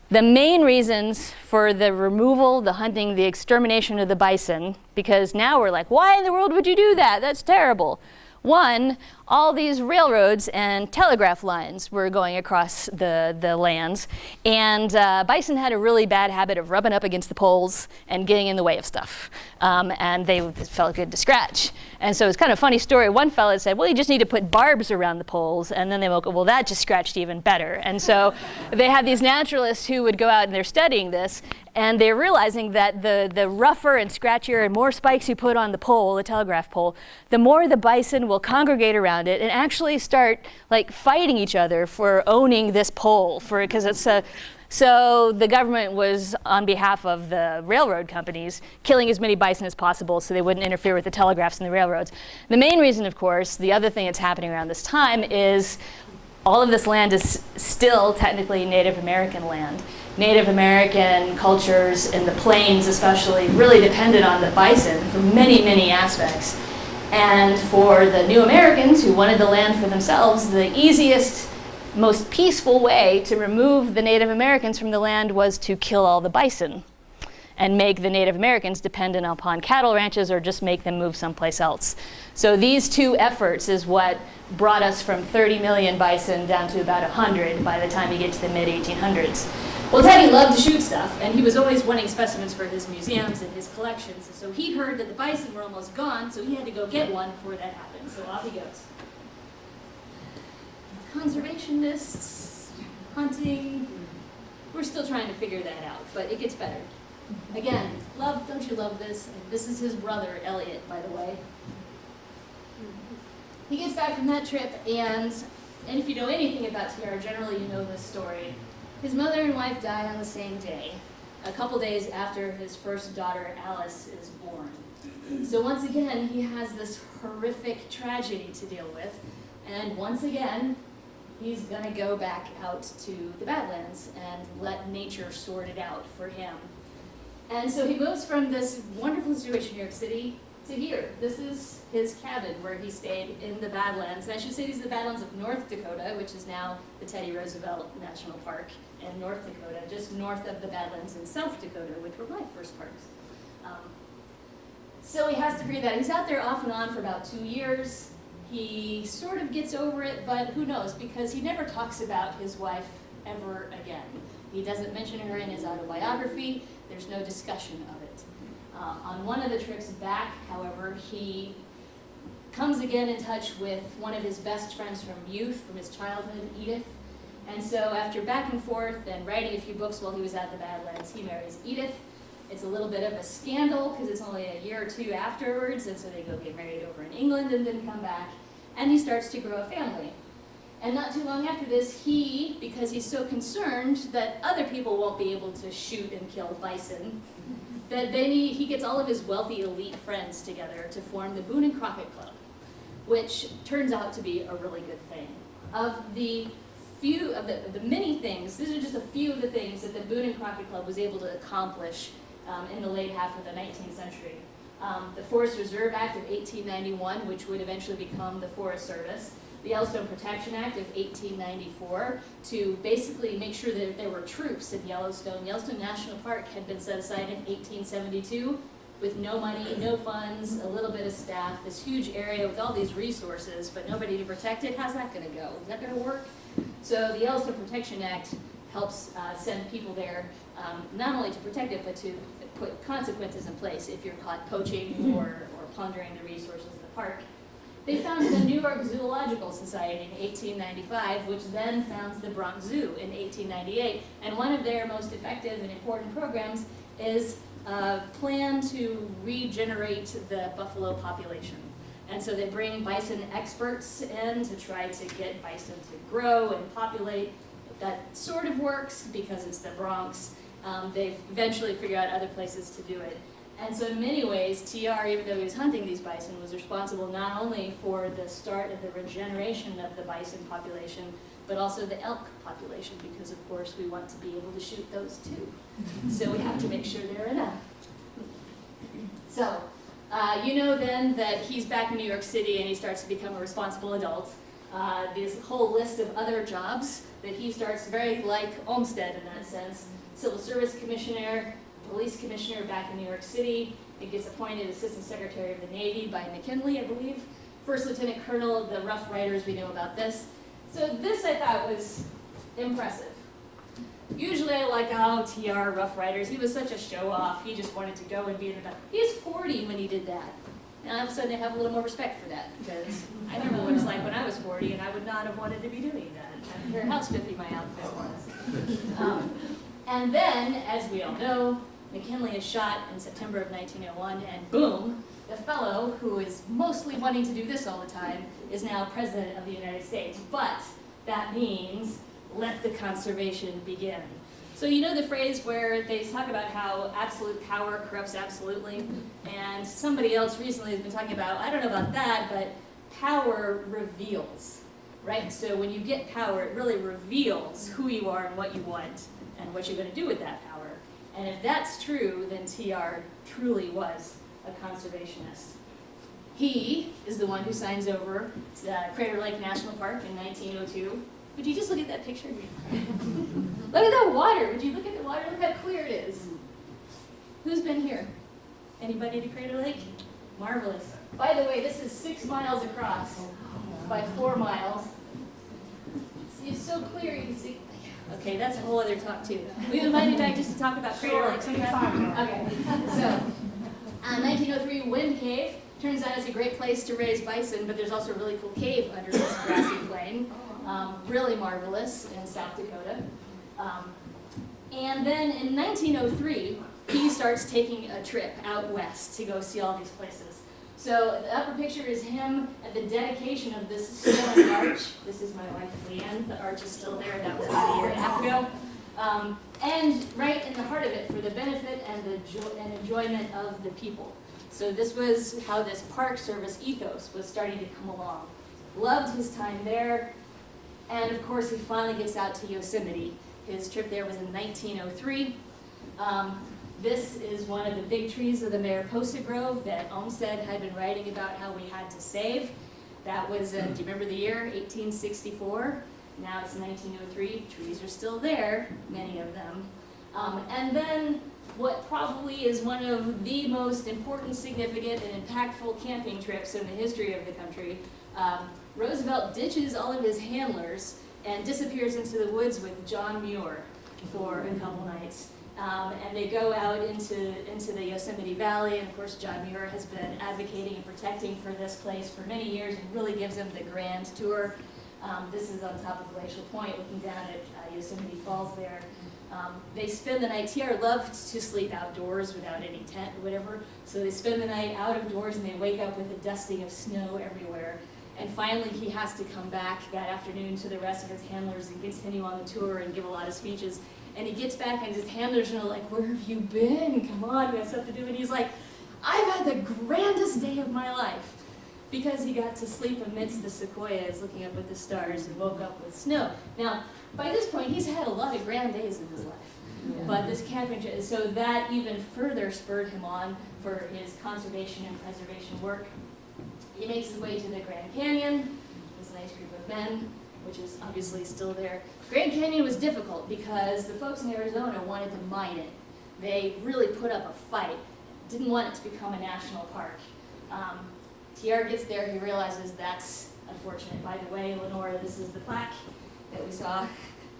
The main reasons for the removal, the hunting, the extermination of the bison, because now we're like, why in the world would you do that? That's terrible. 1, all these railroads and telegraph lines were going across the lands, and bison had a really bad habit of rubbing up against the poles and getting in the way of stuff, and they felt good to scratch. And so it's kind of a funny story. One fellow said, well, you just need to put barbs around the poles, and then they woke up, well, that just scratched even better. And so they had these naturalists who would go out and they're studying this, and they're realizing that the rougher and scratchier and more spikes you put on the pole, the telegraph pole, the more the bison will congregate around it and actually start like fighting each other for owning this pole, because it's a, so the government was, on behalf of the railroad companies, killing as many bison as possible so they wouldn't interfere with the telegraphs and the railroads. The main reason, of course, the other thing that's happening around this time is all of this land is still technically Native American land. Native American cultures in the plains especially really depended on the bison for many, many aspects. And for the new Americans who wanted the land for themselves, the easiest, most peaceful way to remove the Native Americans from the land was to kill all the bison and make the Native Americans dependent upon cattle ranches or just make them move someplace else. So these 2 efforts is what brought us from 30 million bison down to about 100 by the time you get to the mid-1800s. Well, Teddy loved to shoot stuff, and he was always wanting specimens for his museums and his collections. So he heard that the bison were almost gone, so he had to go get one before that happened. So off he goes. Conservationists, hunting, we're still trying to figure that out, but it gets better. Again, don't you love this? This is his brother, Elliot, by the way. He gets back from that trip, and if you know anything about TR, generally you know this story. His mother and wife die on the same day. a couple days after his first daughter, Alice, is born. So once again, he has this horrific tragedy to deal with, and once again, he's gonna go back out to the Badlands and let nature sort it out for him. And so he moves from this wonderful situation in New York City to here. This is his cabin where he stayed in the Badlands. And I should say these are the Badlands of North Dakota, which is now the Teddy Roosevelt National Park in North Dakota, just north of the Badlands in South Dakota, which were my first parks. So he has to figure that. He's out there off and on for about 2 years. He sort of gets over it, but who knows, because he never talks about his wife ever again. He doesn't mention her in his autobiography. There's no discussion of it. On one of the trips back, however, he comes again in touch with one of his best friends from youth, from his childhood, Edith. And so after back and forth and writing a few books while he was at the Badlands, he marries Edith. It's a little bit of a scandal because it's only a year or two afterwards, and so they go get married over in England and then come back, and he starts to grow a family. And not too long after this, he, because he's so concerned that other people won't be able to shoot and kill bison, that then he gets all of his wealthy elite friends together to form the Boone and Crockett Club, which turns out to be a really good thing. Of the few of the many things, these are just a few of the things that the Boone and Crockett Club was able to accomplish in the late half of the 19th century. The Forest Reserve Act of 1891, which would eventually become the Forest Service, the Yellowstone Protection Act of 1894, to basically make sure that there were troops in Yellowstone. Yellowstone National Park had been set aside in 1872 with no money, no funds, a little bit of staff, this huge area with all these resources, but nobody to protect it. How's that going to go? Is that going to work? So the Yellowstone Protection Act helps send people there, not only to protect it, but to put consequences in place if you're caught poaching or plundering the resources of the park. They founded the New York Zoological Society in 1895, which then founds the Bronx Zoo in 1898. And one of their most effective and important programs is a plan to regenerate the buffalo population. And so they bring bison experts in to try to get bison to grow and populate. That sort of works because it's the Bronx. They've eventually figured out other places to do it. And so in many ways, TR, even though he was hunting these bison, was responsible not only for the start of the regeneration of the bison population, but also the elk population, because of course we want to be able to shoot those too. So we have to make sure there are enough. So, you know then that he's back in New York City and he starts to become a responsible adult. This whole list of other jobs that he starts, very like Olmsted in that sense. Civil Service Commissioner, Police Commissioner back in New York City. He gets appointed Assistant Secretary of the Navy by McKinley, I believe. First Lieutenant Colonel of the Rough Riders, we know about this. So this I thought was impressive. Usually I like, oh, TR, Rough Riders, he was such a show-off. He just wanted to go and be in the back. He was 40 when he did that. And all of a sudden I have a little more respect for that, because I remember what it was like when I was 40, and I would not have wanted to be doing that. I don't care how spiffy my outfit was. And then, as we all know, McKinley is shot in September of 1901, and boom, the fellow who is mostly wanting to do this all the time is now President of the United States. But that means, let the conservation begin. So you know the phrase where they talk about how absolute power corrupts absolutely? And somebody else recently has been talking about, I don't know about that, but power reveals, right? So when you get power, it really reveals who you are and what you want and what you're going to do with that power. And if that's true, then TR truly was a conservationist. He is the one who signs over to Crater Lake National Park in 1902. Would you just look at that picture? Look at that water. Would you look at the water? Look how clear it is. Who's been here? Anybody to Crater Lake? Marvelous. By the way, this is 6 miles across by 4 miles. It's so clear you can see. Okay, that's a whole other talk too. We invite you back just to talk about Crater Lake sometime. Okay, so 1903 Wind Cave. Turns out it's a great place to raise bison, but there's also a really cool cave under this grassy plain. Really marvelous in South Dakota. And then in 1903, he starts taking a trip out west to go see all these places. So the upper picture is him at the dedication of this stone arch. This is my wife, Leanne. The arch is still there. That was about a year and a half ago. and right in the heart of it for the benefit and the enjoyment of the people. So this was how this Park Service ethos was starting to come along. Loved his time there, and of course he finally gets out to Yosemite. His trip there was in 1903. This is one of the big trees of the Mariposa Grove that Olmsted had been writing about how we had to save. That was, do you remember the year? 1864. Now it's 1903. Trees are still there, many of them. And then what probably is one of the most important, significant, and impactful camping trips in the history of the country. Roosevelt ditches all of his handlers and disappears into the woods with John Muir for a couple nights. And they go out into the Yosemite Valley, and of course John Muir has been advocating and protecting for this place for many years and really gives them the grand tour. This is on top of Glacial Point, looking down at Yosemite Falls there. They spend the night. TR loved to sleep outdoors without any tent or whatever, so they spend the night out of doors and they wake up with a dusting of snow everywhere. And finally he has to come back that afternoon to the rest of his handlers and continue on the tour and give a lot of speeches. And he gets back and his handlers are like, "Where have you been? Come on, we have stuff to do." And he's like, "I've had the grandest day of my life," because he got to sleep amidst the sequoias looking up at the stars and woke up with snow. Now, by this point, he's had a lot of grand days in his life. Yeah. But this camping trip, so that even further spurred him on for his conservation and preservation work. He makes his way to the Grand Canyon, this nice group of men, which is obviously still there. Grand Canyon was difficult because the folks in Arizona wanted to mine it. They really put up a fight, didn't want it to become a national park. TR gets there, he realizes that's unfortunate. By the way, Lenora, this is the plaque that we saw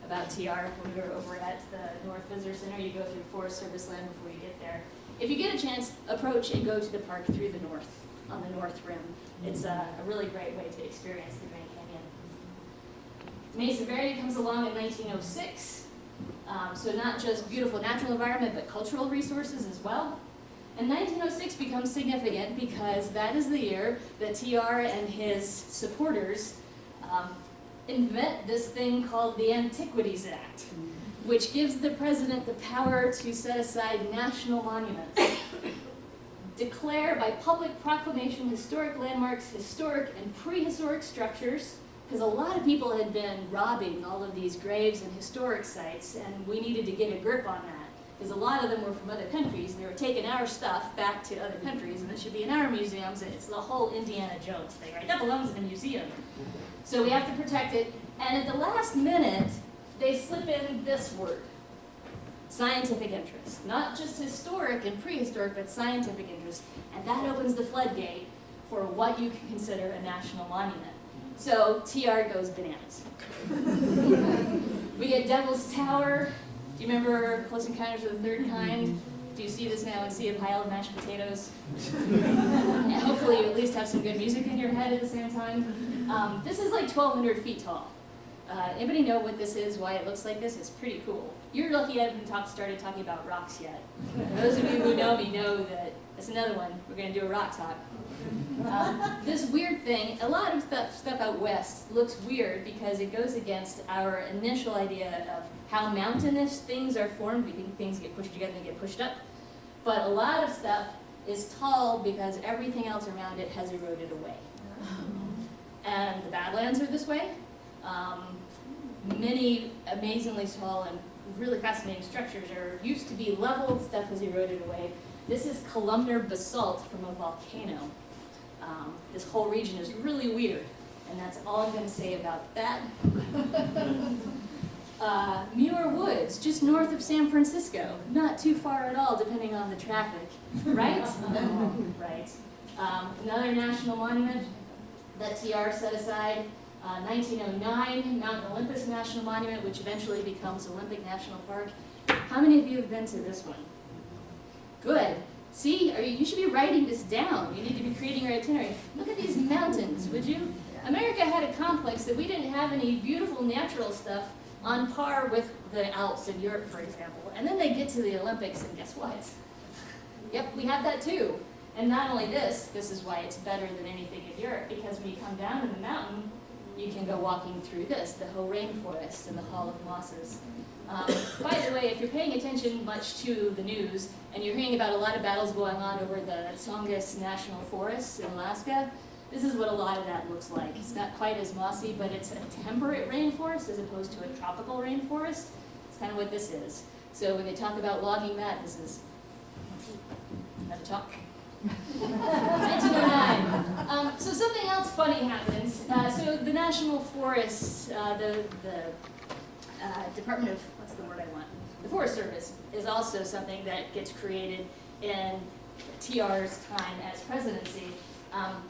about TR when we were over at the North Visitor Center. You go through Forest Service land before you get there. If you get a chance, approach and go to the park through the north, on the north rim. It's a really great way to experience the Grand Canyon. Mesa Verde comes along in 1906. So not just beautiful natural environment, but cultural resources as well. And 1906 becomes significant because that is the year that TR and his supporters invent this thing called the Antiquities Act, which gives the president the power to set aside national monuments, declare by public proclamation historic landmarks, historic and prehistoric structures, because a lot of people had been robbing all of these graves and historic sites, and we needed to get a grip on that. Because a lot of them were from other countries, and they were taking our stuff back to other countries, and it should be in our museums, and it's the whole Indiana Jones thing, right? That belongs in a museum. So we have to protect it, and at the last minute, they slip in this word, scientific interest. Not just historic and prehistoric, but scientific interest, and that opens the floodgate for what you can consider a national monument. So TR goes bananas. We get Devil's Tower. Do you remember Close Encounters of the Third Kind? Do you see this now and see a pile of mashed potatoes? And hopefully you at least have some good music in your head at the same time. This is like 1,200 feet tall. Anybody know what this is, why it looks like this? It's pretty cool. You're lucky I haven't started talking about rocks yet. Those of you who know me know that that's another one. We're going to do a rock talk. This weird thing, a lot of stuff out west looks weird because it goes against our initial idea of how mountainous things are formed. We think things get pushed together and get pushed up. But a lot of stuff is tall because everything else around it has eroded away. And the Badlands are this way. Many amazingly tall and really fascinating structures used to be level, stuff has eroded away. This is columnar basalt from a volcano. This whole region is really weird, and that's all I'm going to say about that. Muir Woods, just north of San Francisco. Not too far at all, depending on the traffic, right? Right. Another national monument that TR set aside, 1909, Mount Olympus National Monument, which eventually becomes Olympic National Park. How many of you have been to this one? Good. See, you should be writing this down. You need to be creating your itinerary. Look at these mountains, would you? America had a complex that we didn't have any beautiful natural stuff on par with the Alps in Europe, for example. And then they get to the Olympics, and guess what? Yep, we have that too. And not only this is why it's better than anything in Europe, because when you come down in the mountain, you can go walking through this, the Hoh Rainforest and the Hall of Mosses. By the way, if you're paying attention much to the news, and you're hearing about a lot of battles going on over the Tongass National Forest in Alaska, this is what a lot of that looks like. It's not quite as mossy, but it's a temperate rainforest as opposed to a tropical rainforest. It's kind of what this is. So when they talk about logging that, this is another talk. 1909. So something else funny happens. So the National Forest, the Department of, what's the word I want? The Forest Service is also something that gets created in TR's time as presidency,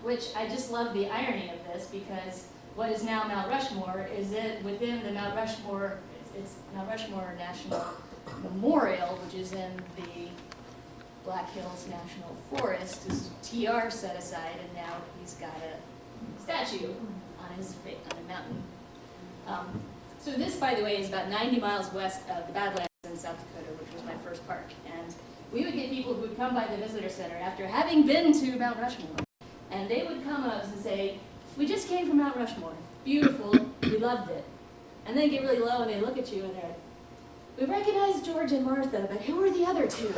which I just love the irony of this, because what is now Mount Rushmore is it within the Mount Rushmore, it's Mount Rushmore National Memorial, which is in the Black Hills National Forest, is TR set aside, and now he's got a statue on a mountain. So this, by the way, is about 90 miles west of the Badlands in South Dakota, which was my first park. And we would get people who would come by the visitor center after having been to Mount Rushmore, and they would come up and say, "We just came from Mount Rushmore. Beautiful, we loved it." And then get really low and they look at you and they're like, "We recognize George and Martha, but who are the other two?"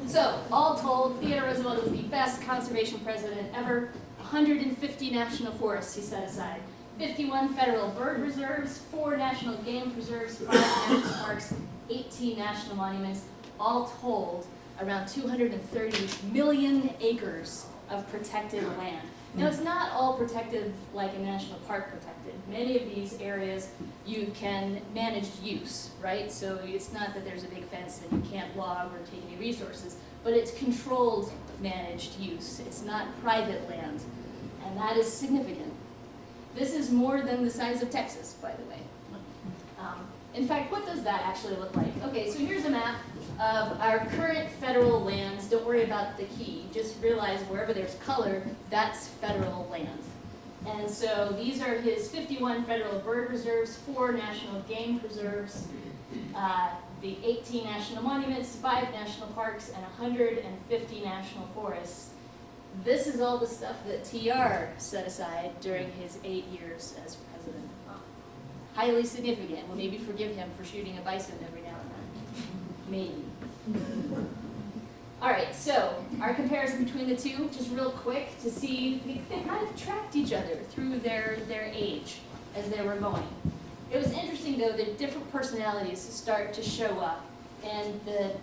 So, all told, Theodore Roosevelt was the best conservation president ever. 150 national forests he set aside, 51 federal bird reserves, 4 national game preserves, 5 national parks, 18 national monuments, all told around 230 million acres of protected land. Now, it's not all protected like a national park protected. Many of these areas you can manage use, right? So it's not that there's a big fence and you can't log or take any resources, but it's controlled managed use. It's not private land, and that is significant. This is more than the size of Texas, by the way. In fact, what does that actually look like? Okay, so here's a map of our current federal lands. Don't worry about the key. Just realize wherever there's color, that's federal land. And so these are his 51 federal bird reserves, 4 national game preserves, the 18 national monuments, 5 national parks, and 150 national forests. This is all the stuff that TR set aside during his 8 years as president. Highly significant. We'll maybe forgive him for shooting a bison every now and then. Maybe. All right, so our comparison between the two, just real quick to see, they kind of tracked each other through their age as they were going. It was interesting, though, that different personalities start to show up, and the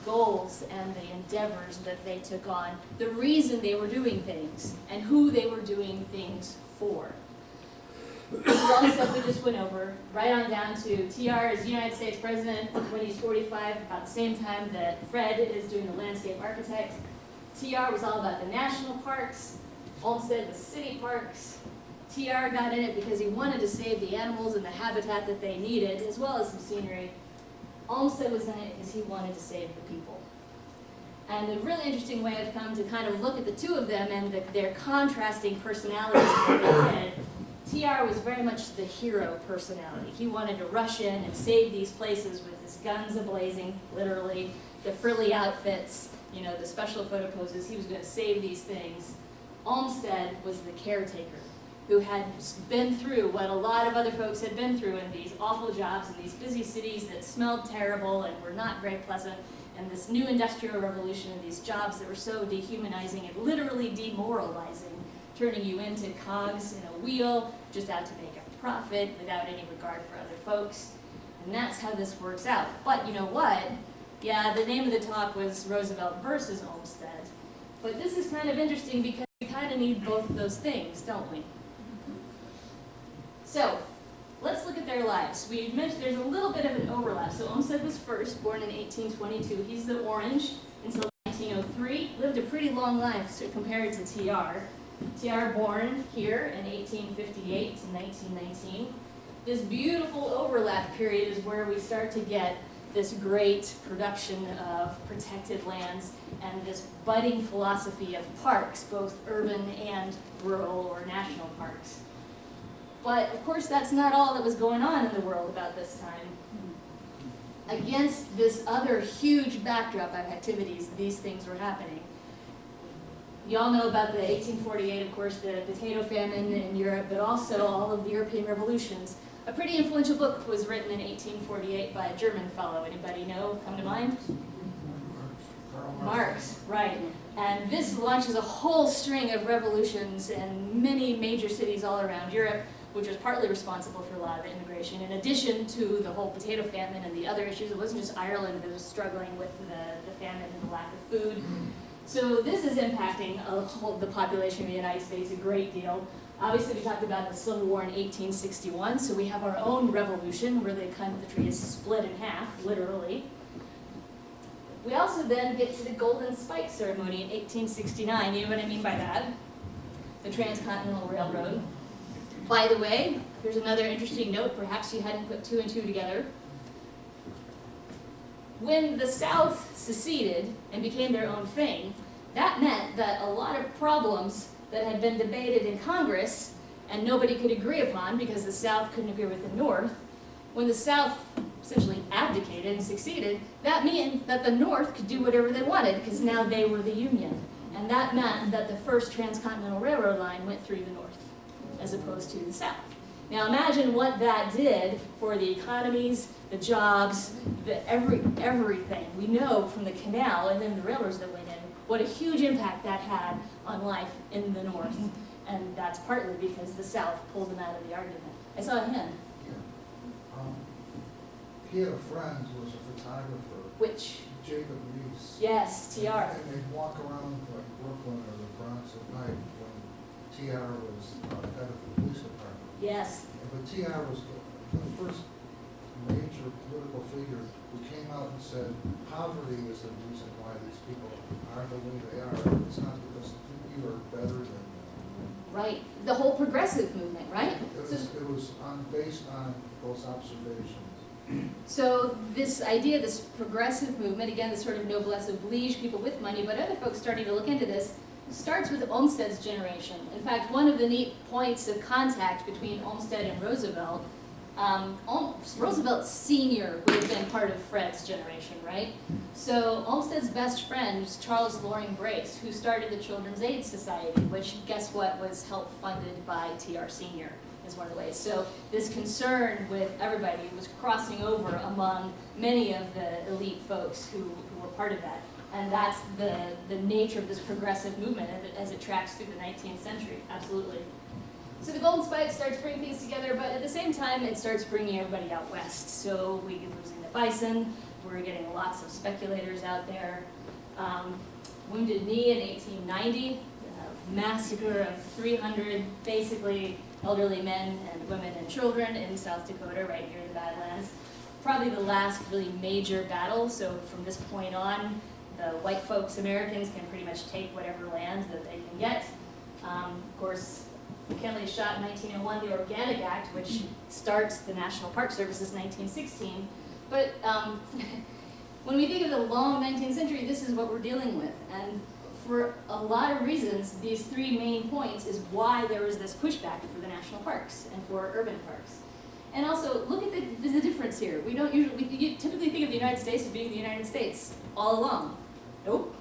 goals and the endeavors that they took on, the reason they were doing things, and who they were doing things for. This is all the stuff we just went over, right on down to TR as United States President when he's 45, about the same time that Fred is doing the landscape architect. TR was all about the national parks, Olmsted was city parks. TR got in it because he wanted to save the animals and the habitat that they needed, as well as some scenery. Olmsted was in it because he wanted to save the people. And a really interesting way I've come to kind of look at the two of them and their contrasting personalities that they did. TR was very much the hero personality. He wanted to rush in and save these places with his guns a-blazing, literally, the frilly outfits, you know, the special photo poses. He was going to save these things. Olmsted was the caretaker who had been through what a lot of other folks had been through in these awful jobs in these busy cities that smelled terrible and were not very pleasant, and this new industrial revolution and these jobs that were so dehumanizing and literally demoralizing, turning you into cogs in a wheel, just out to make a profit without any regard for other folks. And that's how this works out. But you know what? Yeah, the name of the talk was Roosevelt versus Olmsted. But this is kind of interesting because we kind of need both of those things, don't we? So, let's look at their lives. We mentioned there's a little bit of an overlap. So Olmsted was first, born in 1822. He's the orange until 1903. Lived a pretty long life so compared to TR. TR born here in 1858 to 1919. This beautiful overlap period is where we start to get this great production of protected lands and this budding philosophy of parks, both urban and rural or national parks. But of course that's not all that was going on in the world about this time. against this other huge backdrop of activities, these things were happening. You all know about the 1848, of course, the potato famine in Europe, but also all of the European revolutions. A pretty influential book was written in 1848 by a German fellow. Anybody know, come to mind? Marx, right. And this launches a whole string of revolutions in many major cities all around Europe, which was partly responsible for a lot of the immigration. In addition to the whole potato famine and the other issues, it wasn't just Ireland that was struggling with the famine and the lack of food. So this is impacting the population of the United States a great deal. Obviously, we talked about the Civil War in 1861, so we have our own revolution where the country is split in half, literally. We also then get to the Golden Spike Ceremony in 1869. You know what I mean by that? The Transcontinental Railroad. By the way, here's another interesting note. Perhaps you hadn't put two and two together. When the South seceded and became their own thing, that meant that a lot of problems that had been debated in Congress and nobody could agree upon because the South couldn't agree with the North, when the South essentially abdicated and succeeded, that meant that the North could do whatever they wanted because now they were the Union. And that meant that the first transcontinental railroad line went through the North as opposed to the South. Now imagine what that did for the economies, the jobs, everything. We know from the canal and then the railroads that went in, what a huge impact that had on life in the North. And that's partly because the South pulled them out of the argument. I saw him. Yeah. He had a friend who was a photographer. Which? Jacob Reese. Yes, TR. And they'd walk around like Brooklyn or the Bronx at night when TR was head of the police department. Yes. But TR was the first major political figure who came out and said poverty is the reason why these people are the way they are. It's not because you are better than them. Right. The whole progressive movement, right? It was based on those observations. So this idea, this progressive movement, again, this sort of noblesse oblige, people with money, but other folks starting to look into this, starts with Olmsted's generation. In fact, one of the neat points of contact between Olmsted and Roosevelt, Roosevelt Sr. would have been part of Fred's generation, right? So Olmsted's best friend was Charles Loring Brace, who started the Children's Aid Society, which, guess what, was help funded by TR Sr. is one of the ways. So this concern with everybody was crossing over among many of the elite folks who were part of that. And that's the nature of this progressive movement as it tracks through the 19th century, absolutely. So the Golden Spike starts bringing things together, but at the same time, it starts bringing everybody out west. So we get losing the Bison, we're getting lots of speculators out there. Wounded Knee in 1890, massacre of 300, basically elderly men and women and children in South Dakota, right near the Badlands. Probably the last really major battle, so from this point on, the white folks, Americans, can pretty much take whatever land that they can get. Of course, McKinley is shot in 1901, the Organic Act, which starts the National Park Service's 1916. But when we think of the long 19th century, this is what we're dealing with. And for a lot of reasons, these three main points is why there was this pushback for the national parks and for urban parks. And also, look at the difference here. We don't usually, we typically think of the United States as being the United States all along. Nope.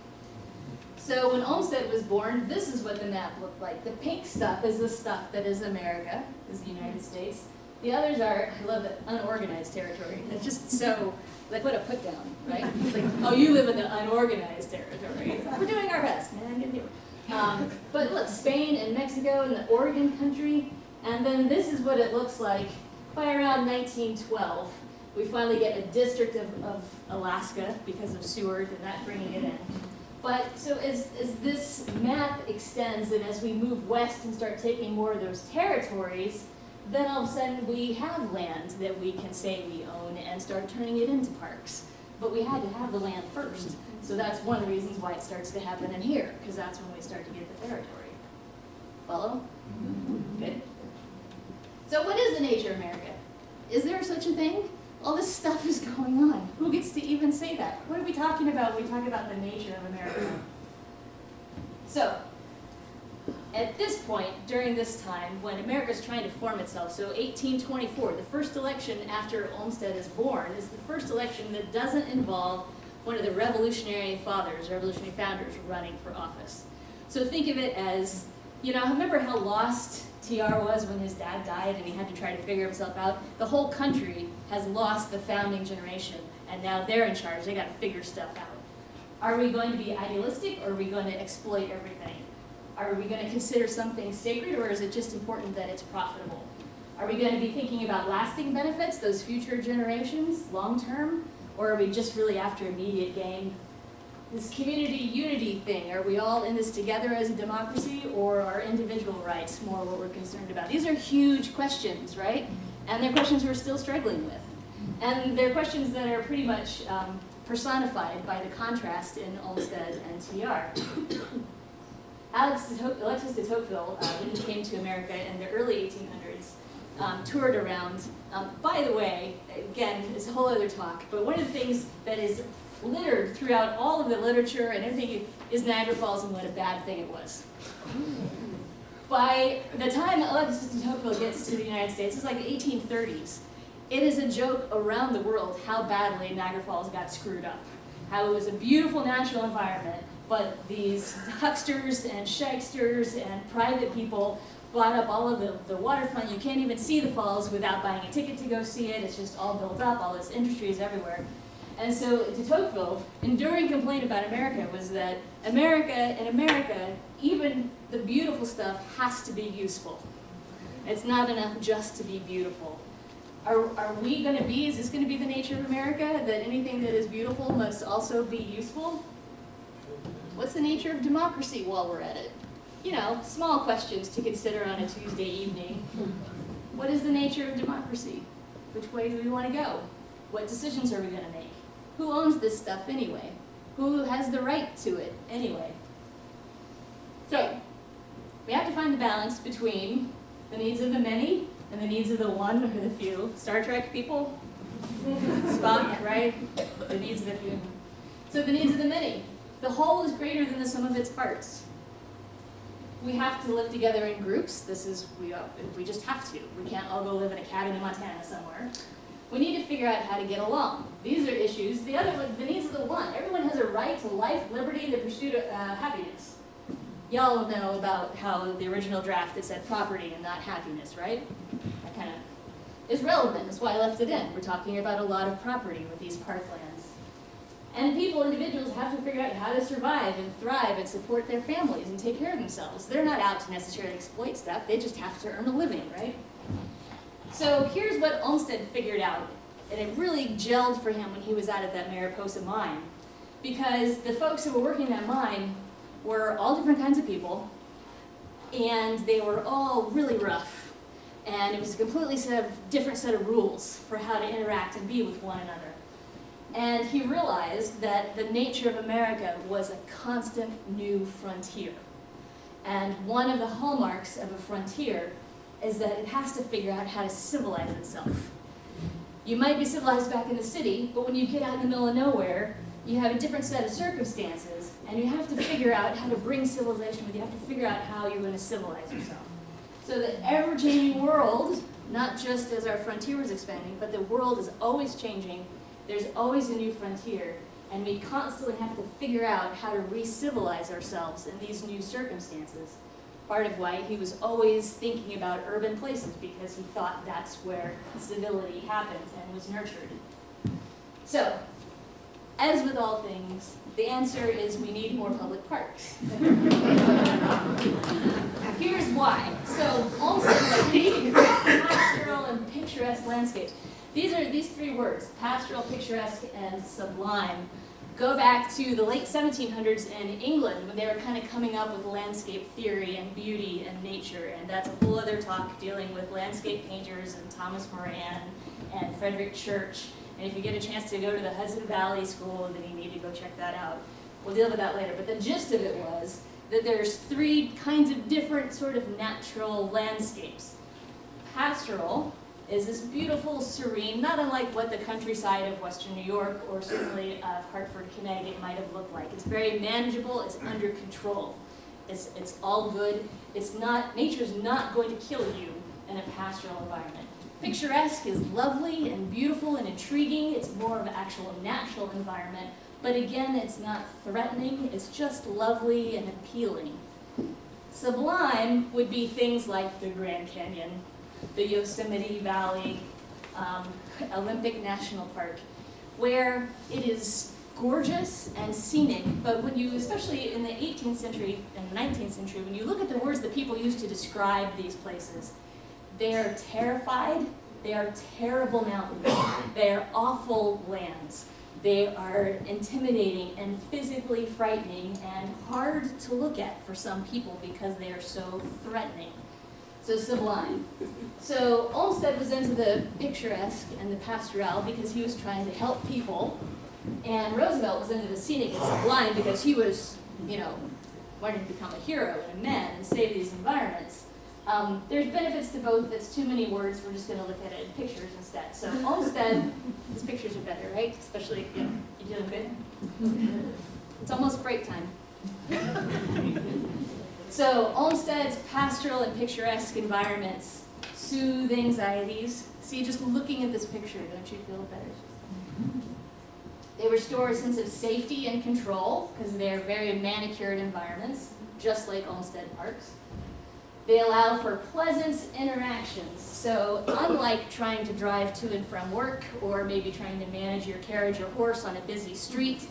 So when Olmsted was born, this is what the map looked like. The pink stuff is the stuff that is America, is the United States. The others are, I love it, unorganized territory. It's just so, like what a put down, right? It's like, oh, you live in the unorganized territory. We're doing our best, man, get here. But look, Spain and Mexico and the Oregon country, and then this is what it looks like by around 1912. We finally get a district of Alaska because of Seward and that bringing it in. But so as this map extends and as we move west and start taking more of those territories, then all of a sudden we have land that we can say we own and start turning it into parks. But we had to have the land first. So that's one of the reasons why it starts to happen in here, because that's when we start to get the territory. Follow? Good. So what is the nature of America? Is there such a thing? All this stuff is going on. Who gets to even say that? What are we talking about when we talk about the nature of America? So, at this point, during this time, when America's trying to form itself, so 1824, the first election after Olmsted is born, is the first election that doesn't involve one of the revolutionary fathers, revolutionary founders running for office. So think of it as, you know, remember how lost TR was when his dad died and he had to try to figure himself out? The whole country has lost the founding generation, and now they're in charge. They got to figure stuff out. Are we going to be idealistic, or are we going to exploit everything? Are we going to consider something sacred, or is it just important that it's profitable? Are we going to be thinking about lasting benefits, those future generations, long term? Or are we just really after immediate gain? This community unity thing, are we all in this together as a democracy, or are individual rights more what we're concerned about? These are huge questions, right? And they're questions we're still struggling with. And they're questions that are pretty much personified by the contrast in Olmsted and TR. Alexis de Tocqueville, when he came to America in the early 1800s, toured around. By the way, again, it's a whole other talk, but one of the things that is littered throughout all of the literature and everything is Niagara Falls and what a bad thing it was. By the time Alexis de Tocqueville gets to the United States, it's like the 1830s. It is a joke around the world how badly Niagara Falls got screwed up. How it was a beautiful natural environment, but these hucksters and shysters and private people bought up all of the waterfront. You can't even see the falls without buying a ticket to go see it. It's just all built up, all this industry is everywhere. And so de Tocqueville's enduring complaint about America was that in America, even the beautiful stuff has to be useful. It's not enough just to be beautiful. Are we going to be, is this going to be the nature of America, that anything that is beautiful must also be useful? What's the nature of democracy while we're at it? You know, small questions to consider on a Tuesday evening. What is the nature of democracy? Which way do we want to go? What decisions are we going to make? Who owns this stuff anyway? Who has the right to it anyway? So, we have to find the balance between the needs of the many and the needs of the one or the few. Star Trek people? Spock, right? The needs of the few. So the needs of the many. The whole is greater than the sum of its parts. We have to live together in groups. We just have to. We can't all go live in a cabin in Montana somewhere. We need to figure out how to get along. These are issues. The other one, the needs of the one. Everyone has a right to life, liberty, and the pursuit of happiness. Y'all know about how the original draft it said property and not happiness, right? That kind of is relevant. That's why I left it in. We're talking about a lot of property with these parklands. And people, individuals, have to figure out how to survive and thrive and support their families and take care of themselves. They're not out to necessarily exploit stuff. They just have to earn a living, right? So here's what Olmsted figured out. And it really gelled for him when he was out at that Mariposa mine. Because the folks who were working that mine were all different kinds of people. And they were all really rough. And it was a completely different set of rules for how to interact and be with one another. And he realized that the nature of America was a constant new frontier. And one of the hallmarks of a frontier is that it has to figure out how to civilize itself. You might be civilized back in the city, but when you get out in the middle of nowhere, you have a different set of circumstances, and you have to figure out how to bring civilization with you. You have to figure out how you're going to civilize yourself. So the ever-changing world, not just as our frontier was expanding, but the world is always changing. There's always a new frontier, and we constantly have to figure out how to re-civilize ourselves in these new circumstances. Part of why he was always thinking about urban places, because he thought that's where civility happened and was nurtured. So, as with all things, the answer is we need more public parks. Here's why. So, Olmsted needed pastoral and picturesque landscapes. These three words, pastoral, picturesque, and sublime, go back to the late 1700s in England when they were kind of coming up with landscape theory and beauty and nature. And that's a whole other talk dealing with landscape painters and Thomas Moran and Frederick Church. And if you get a chance to go to the Hudson Valley School, then you need to go check that out. We'll deal with that later. But the gist of it was that there's three kinds of different sort of natural landscapes. Pastoral is this beautiful, serene, not unlike what the countryside of Western New York or certainly Hartford, Connecticut might have looked like. It's very manageable, it's under control. It's all good. Nature's not going to kill you in a pastoral environment. Picturesque is lovely and beautiful and intriguing. It's more of an actual natural environment. But again, it's not threatening. It's just lovely and appealing. Sublime would be things like the Grand Canyon, the Yosemite Valley, Olympic National Park, where it is gorgeous and scenic, but when you, especially in the 18th century and 19th century, when you look at the words that people use to describe these places, they are terrified, they are terrible mountains, they are awful lands, they are intimidating and physically frightening and hard to look at for some people because they are so threatening. So sublime. So Olmsted was into the picturesque and the pastoral because he was trying to help people, and Roosevelt was into the scenic and sublime because he was, wanting to become a hero and a man and save these environments. There's benefits to both. It's too many words. We're just going to look at it in pictures instead. So Olmsted, his pictures are better, right? Especially, you doing good? It's almost break time. So Olmsted's pastoral and picturesque environments soothe anxieties. See, just looking at this picture, don't you feel better? They restore a sense of safety and control because they're very manicured environments, just like Olmsted parks. They allow for pleasant interactions. So unlike trying to drive to and from work or maybe trying to manage your carriage or horse on a busy street,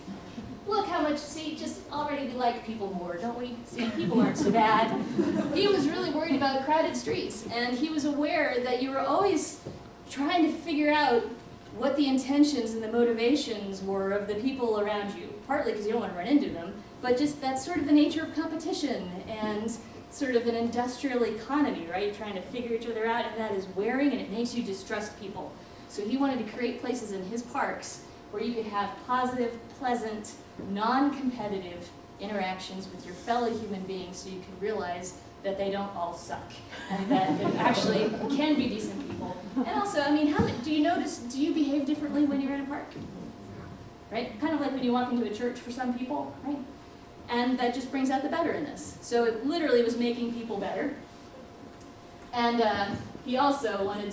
look how much, just already we like people more, don't we? See, people aren't so bad. He was really worried about crowded streets, and he was aware that you were always trying to figure out what the intentions and the motivations were of the people around you, partly because you don't want to run into them, but just that's sort of the nature of competition and sort of an industrial economy, right? You're trying to figure each other out, and that is wearing, and it makes you distrust people. So he wanted to create places in his parks where you could have positive, pleasant, non-competitive interactions with your fellow human beings so you could realize that they don't all suck and that there actually can be decent people. And also, do you behave differently when you're in a park? Right? Kind of like when you walk into a church for some people, right? And that just brings out the better in this. So it literally was making people better. And he also wanted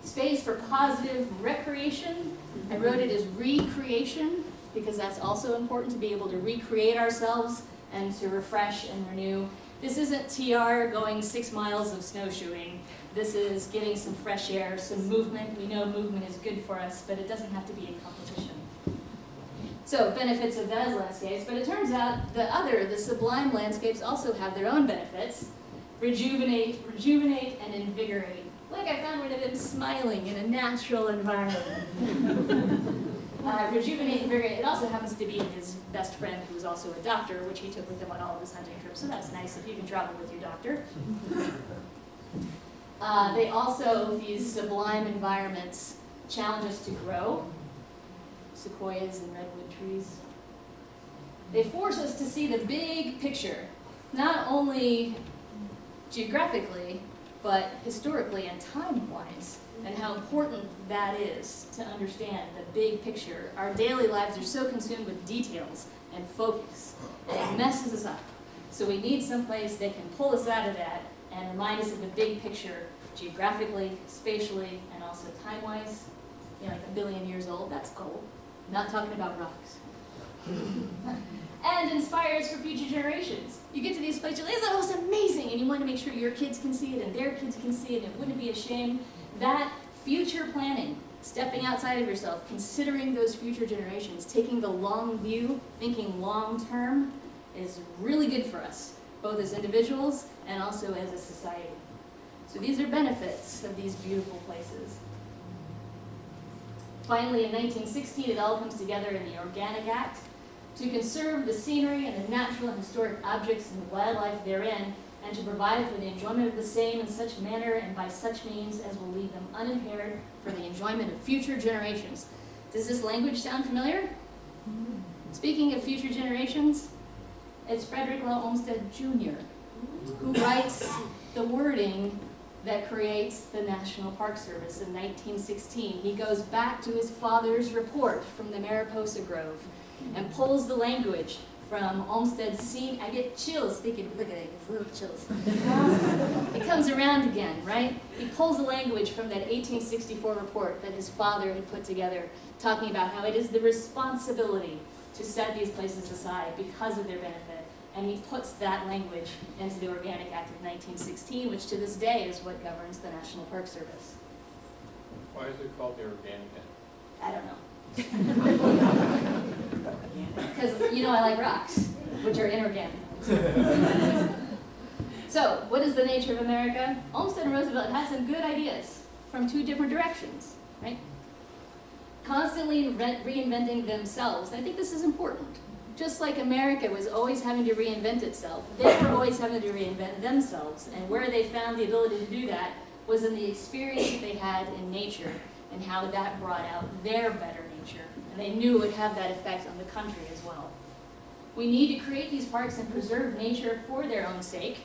space for positive recreation. I wrote it as recreation because that's also important to be able to recreate ourselves and to refresh and renew. This isn't TR going 6 miles of snowshoeing. This is getting some fresh air, some movement. We know movement is good for us, but it doesn't have to be in competition. So benefits of those landscapes, but it turns out the sublime landscapes also have their own benefits. Rejuvenate, and invigorate. Like I found one of him smiling in a natural environment. Rejuvenate and invigorate. It also happens to be his best friend, who was also a doctor, which he took with him on all of his hunting trips. So that's nice if you can travel with your doctor. They also, these sublime environments, challenge us to grow. Sequoias and redwood trees. They force us to see the big picture, not only geographically, but historically and time-wise, and how important that is to understand the big picture. Our daily lives are so consumed with details and focus, and it messes us up. So we need someplace that can pull us out of that and remind us of the big picture, geographically, spatially, and also time-wise. Like 1 billion years old, that's gold. Not talking about rocks. And inspires for future generations. You get to these places, it's the most amazing, and you want to make sure your kids can see it and their kids can see it, and it wouldn't be a shame. That future planning, stepping outside of yourself, considering those future generations, taking the long view, thinking long term, is really good for us, both as individuals and also as a society. So these are benefits of these beautiful places. Finally, in 1916, it all comes together in the Organic Act to conserve the scenery and the natural and historic objects and the wildlife therein, and to provide for the enjoyment of the same in such manner and by such means as will leave them unimpaired for the enjoyment of future generations. Does this language sound familiar? Speaking of future generations, it's Frederick Law Olmsted Jr. who writes the wording that creates the National Park Service in 1916. He goes back to his father's report from the Mariposa Grove and pulls the language from Olmsted scene. I get chills thinking, look at it, little chills. It comes around again, right? He pulls the language from that 1864 report that his father had put together, talking about how it is the responsibility to set these places aside because of their benefit. And he puts that language into the Organic Act of 1916, which to this day is what governs the National Park Service. Why is it called the Organic Act? I don't know. Because you know I like rocks, which are inorganic. So, what is the nature of America? Olmsted and Roosevelt had some good ideas from two different directions, right? Constantly reinventing themselves. I think this is important. Just like America was always having to reinvent itself, they were always having to reinvent themselves. And where they found the ability to do that was in the experience that they had in nature and how that brought out their better nature. And they knew it would have that effect on the country as well. We need to create these parks and preserve nature for their own sake,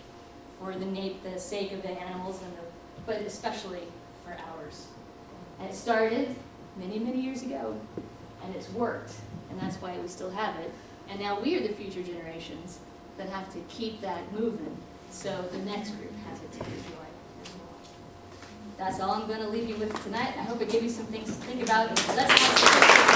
for the sake of the animals, but especially for ours. And it started many, many years ago, and it's worked, and that's why we still have it. And now we are the future generations that have to keep that moving, so the next group has it to enjoy as well. That's all I'm going to leave you with tonight. I hope it gave you some things to think about. Let's have